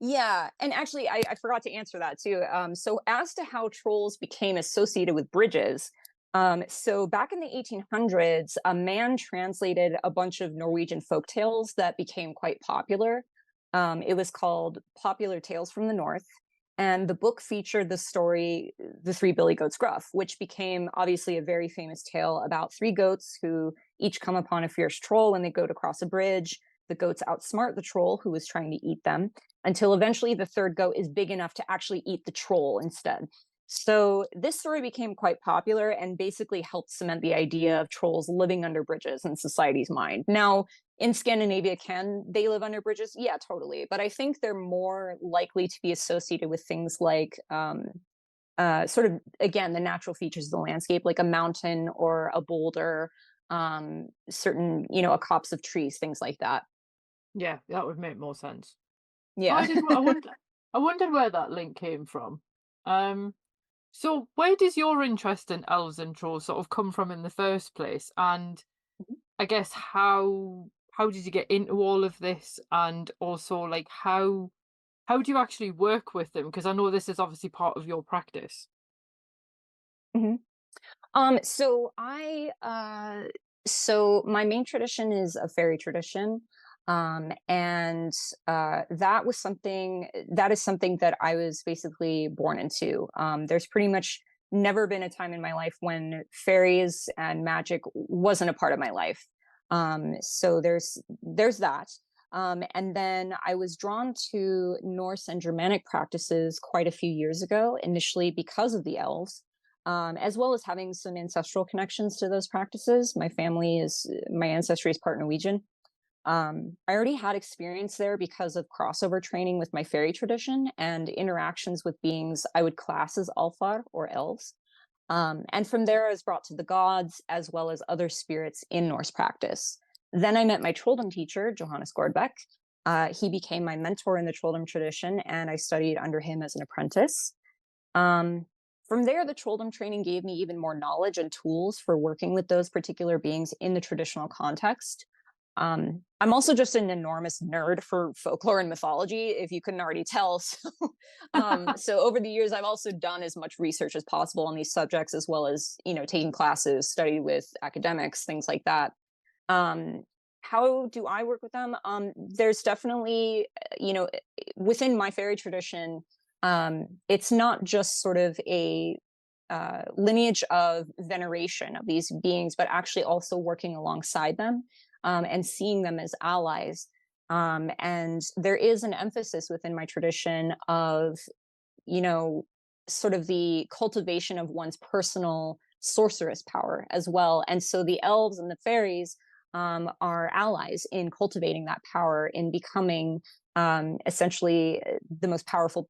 yeah, and actually, I forgot to answer that too. So as to how trolls became associated with bridges, so back in the 1800s, a man translated a bunch of Norwegian folk tales that became quite popular. It was called Popular Tales from the North, and the book featured the story "The Three Billy Goats Gruff," which became obviously a very famous tale about three goats who each come upon a fierce troll when they go to cross a bridge. The goats outsmart the troll who is trying to eat them until eventually the third goat is big enough to actually eat the troll instead. So this story became quite popular and basically helped cement the idea of trolls living under bridges in society's mind. Now, in Scandinavia, can they live under bridges? Yeah, totally. But I think they're more likely to be associated with things like sort of, again, the natural features of the landscape, like a mountain or a boulder, certain, a copse of trees, things like that. Yeah, that would make more sense. Oh, Yeah. I wondered where that link came from. Um, so where does your interest in elves and trolls sort of come from in the first place? And I guess how did you get into all of this? And also like how do you actually work with them? Because I know this is obviously part of your practice. Mhm. So so my main tradition is a fairy tradition. And that is something that I was basically born into. There's pretty much never been a time in my life when fairies and magic wasn't a part of my life. So there's that. And then I was drawn to Norse and Germanic practices quite a few years ago, initially because of the elves, as well as having some ancestral connections to those practices. My ancestry is part Norwegian. I already had experience there because of crossover training with my fairy tradition and interactions with beings I would class as Alfar or elves. And from there, I was brought to the gods as well as other spirits in Norse practice. Then I met my Trolldom teacher, Johannes Gårdbäck. He became my mentor in the Trolldom tradition, and I studied under him as an apprentice. Um, from there, the Trolldom training gave me even more knowledge and tools for working with those particular beings in the traditional context. I'm also just an enormous nerd for folklore and mythology, if you couldn't already tell. So over the years, I've also done as much research as possible on these subjects, as well as taking classes, studied with academics, things like that. Um, how do I work with them? There's definitely, within my fairy tradition, it's not just sort of a lineage of veneration of these beings, but actually also working alongside them, and seeing them as allies. And there is an emphasis within my tradition of, you know, sort of the cultivation of one's personal sorceress power as well. And so the elves and the fairies are allies in cultivating that power, in becoming essentially the most powerful,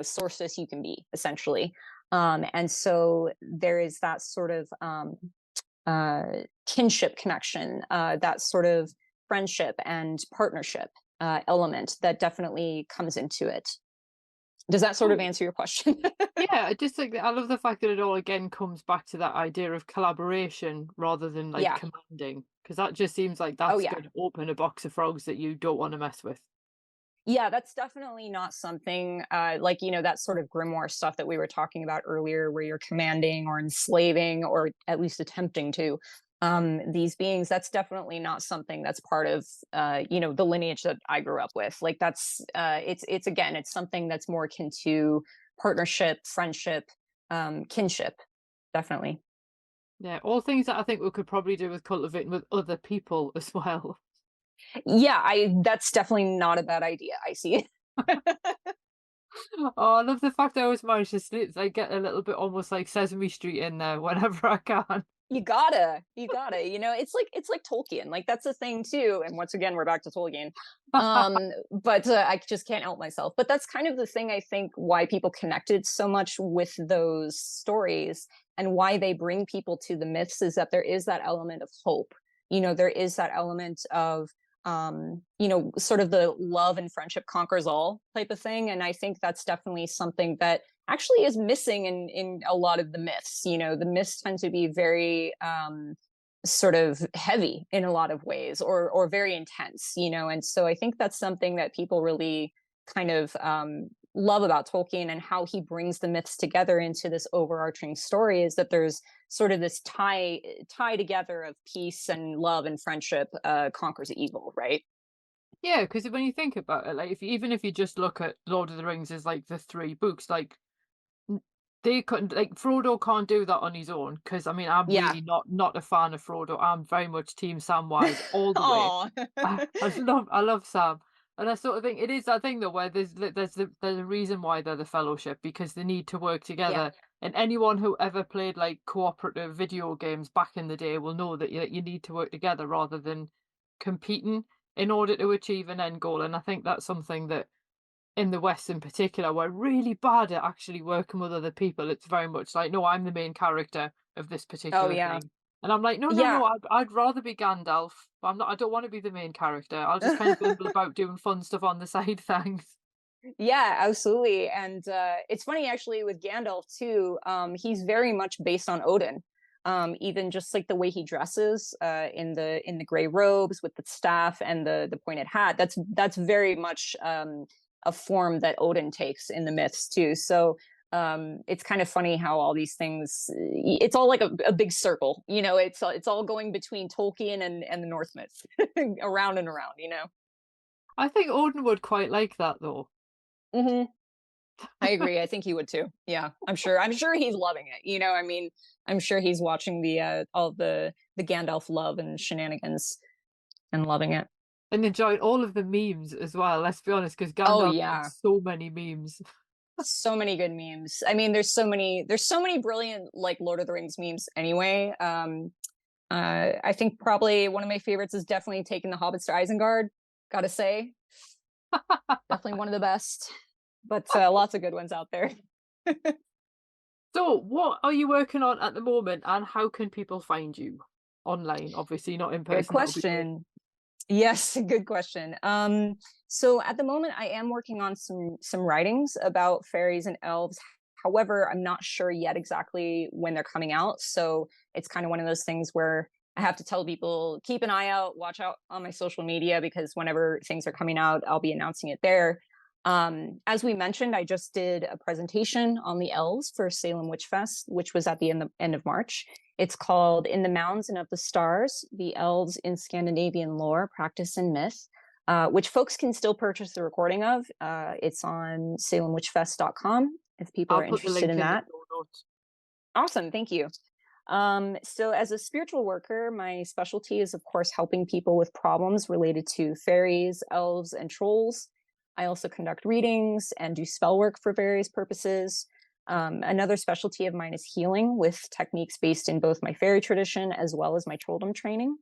sorceress you can be, essentially. And so there is that sort of uh, kinship connection, that sort of friendship and partnership element that definitely comes into it. Does that sort of Oh, answer your question? yeah, I just think that I love the fact that it all again comes back to that idea of collaboration rather than like Yeah. commanding, because that just seems like Oh, that's yeah. going to open a box of frogs that you don't want to mess with. Yeah, that's definitely not something like, that sort of grimoire stuff that we were talking about earlier, where you're commanding or enslaving or at least attempting to these beings. That's definitely not something that's part of, the lineage that I grew up with. Like that's, it's again, it's something that's more akin to partnership, friendship, kinship, definitely. Yeah, all things that I think we could probably do with cultivating with other people as well. Yeah, that's definitely not a bad idea. I see. Oh, I love the fact I always manage to slip, like get a little bit almost like Sesame Street in there whenever I can. You gotta, it's like Tolkien. Like that's a thing too. And once again, we're back to Tolkien. But I just can't help myself. But that's kind of the thing I think why people connected so much with those stories and why they bring people to the myths is that there is that element of hope. There is that element of sort of the love and friendship conquers all type of thing. And I think that's definitely something that actually is missing in a lot of the myths. The myths tend to be very sort of heavy in a lot of ways, or very intense. And so I think that's something that people really kind of love about Tolkien and how he brings the myths together into this overarching story is that there's sort of this tie together of peace and love and friendship conquers evil, right? Yeah, because when you think about it, like even if you just look at Lord of the Rings as like the three books, like they couldn't like Frodo can't do that on his own. Because I mean, I'm Yeah. really not a fan of Frodo. I'm very much Team Samwise all the way. Oh. I love Sam, and I sort of think it is that thing though where there's a reason why they're the Fellowship because they need to work Yeah. together. And anyone who ever played like cooperative video games back in the day will know that you need to work together rather than competing in order to achieve an end goal. And I think that's something that in the West in particular, we're really bad at actually working with other people. It's very much like, no, I'm the main character of this Oh particular yeah. thing. And I'm like, no, no, Yeah. no, I'd rather be Gandalf. But I'm not, I don't want to be the main character. I'll just kind of bimble about doing fun stuff on the side things. Yeah, absolutely. And it's funny actually with Gandalf too. He's very much based on Odin. Even just like the way he dresses in the gray robes with the staff and the pointed hat. That's very much a form that Odin takes in the myths too. So it's kind of funny how all these things. It's all like a big circle. It's all going between Tolkien and the North myths, around and around. I think Odin would quite like that though. Hmm. I agree. I think he would too. Yeah, I'm sure. I'm sure he's loving it. I mean, I'm sure he's watching the all the Gandalf love and shenanigans and loving it. And enjoyed all of the memes as well, let's be honest, because Oh Gandalf had yeah, so many memes. so many good memes. I mean, there's so many brilliant like Lord of the Rings memes. Anyway, I think probably one of my favorites is definitely taking the hobbits to Isengard. Gotta say, definitely one of the best. But lots of good ones out there. So, what are you working on at the moment, and how can people find you online? Obviously, not in Good person. That would be great. question. Yes, good question. So at the moment, I am working on some writings about fairies and elves. However, I'm not sure yet exactly when they're coming out. So it's kind of one of those things where I have to tell people keep an eye out, watch out on my social media because whenever things are coming out, I'll be announcing it there. As we mentioned, I just did a presentation on the elves for Salem Witch Fest, which was at the end of March. It's called In the Mounds and of the Stars, The Elves in Scandinavian Lore, Practice and Myth, which folks can still purchase the recording of. It's on salemwitchfest.com if people I'll are put the interested link in in the that. show notes. Awesome, thank you. So as a spiritual worker, my specialty is, of course, helping people with problems related to fairies, elves, and trolls. I also conduct readings and do spell work for various purposes. Another specialty of mine is healing with techniques based in both my fairy tradition as well as my trolldom training.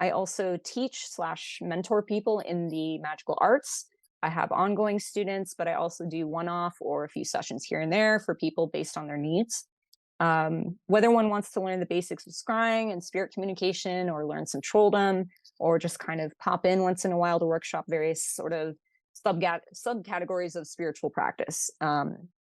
I also teach slash mentor people in the magical arts. I have ongoing students, but I also do one-off or a few sessions here and there for people based on their needs. Whether one wants to learn the basics of scrying and spirit communication or learn some trolldom or just kind of pop in once in a while to workshop various sort of subcategories of spiritual practice.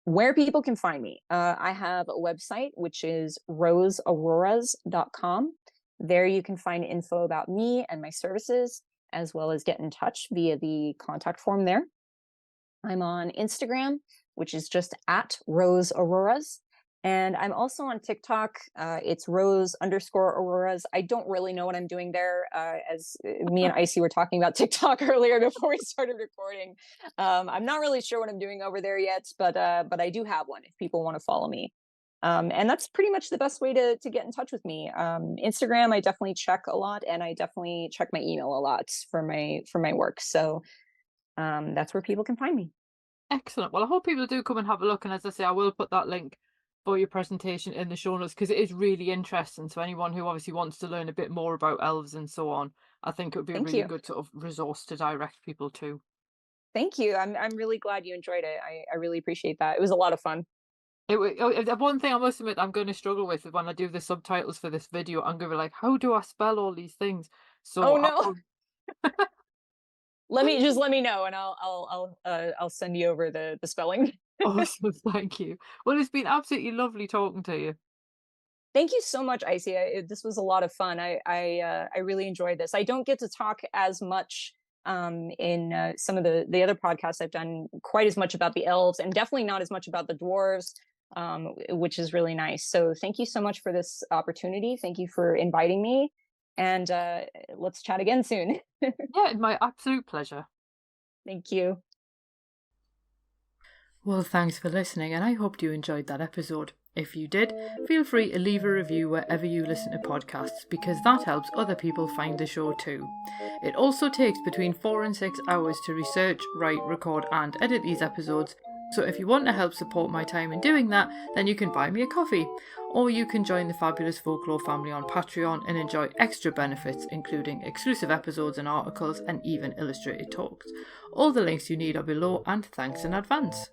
Where people can find me, I have a website, which is roseauroras.com. There you can find info about me and my services. as well as get in touch via the contact form there. I'm on Instagram, which is just at Rose Auroras. And I'm also on TikTok. It's Rose_Auroras. I don't really know what I'm doing there. As me and Icy were talking about TikTok earlier before we started recording. I'm not really sure what I'm doing over there yet, but I do have one if people want to follow me. And that's pretty much the best way to get in touch with me. Instagram, I definitely check a lot, and I definitely check my email a lot for my work. So that's where people can find me. Excellent. Well, I hope people do come and have a look. And as I say, I will put that link for your presentation in the show notes because it is really interesting. So anyone who obviously wants to learn a bit more about elves and so on, I think it would be a Thank really you. good sort of resource to direct people to. Thank you. I'm really glad you enjoyed it. I really appreciate that. It was a lot of fun. One thing I must admit I'm going to struggle with is when I do the subtitles for this video, I'm going to be like, how do I spell all these things? Oh So no. Let me know, and I'll send you over the spelling. Awesome, thank you. Well, it's been absolutely lovely talking to you. Thank you so much, Icy. This was a lot of fun. I really enjoyed this. I don't get to talk as much in some of the other podcasts I've done, quite as much about the elves, and definitely not as much about the dwarves, which is really nice. So thank you so much for this opportunity. Thank you for inviting me, and let's chat again soon. Yeah, my absolute pleasure. Thank you. Well, thanks for listening, and I hope you enjoyed that episode. If you did, feel free to leave a review wherever you listen to podcasts because that helps other people find the show too. It also takes between 4 and 6 hours to research, write, record and edit these episodes, so if you want to help support my time in doing that, then you can buy me a coffee. Or you can join the Fabulous Folklore family on Patreon and enjoy extra benefits including exclusive episodes and articles and even illustrated talks. All the links you need are below, and thanks in advance.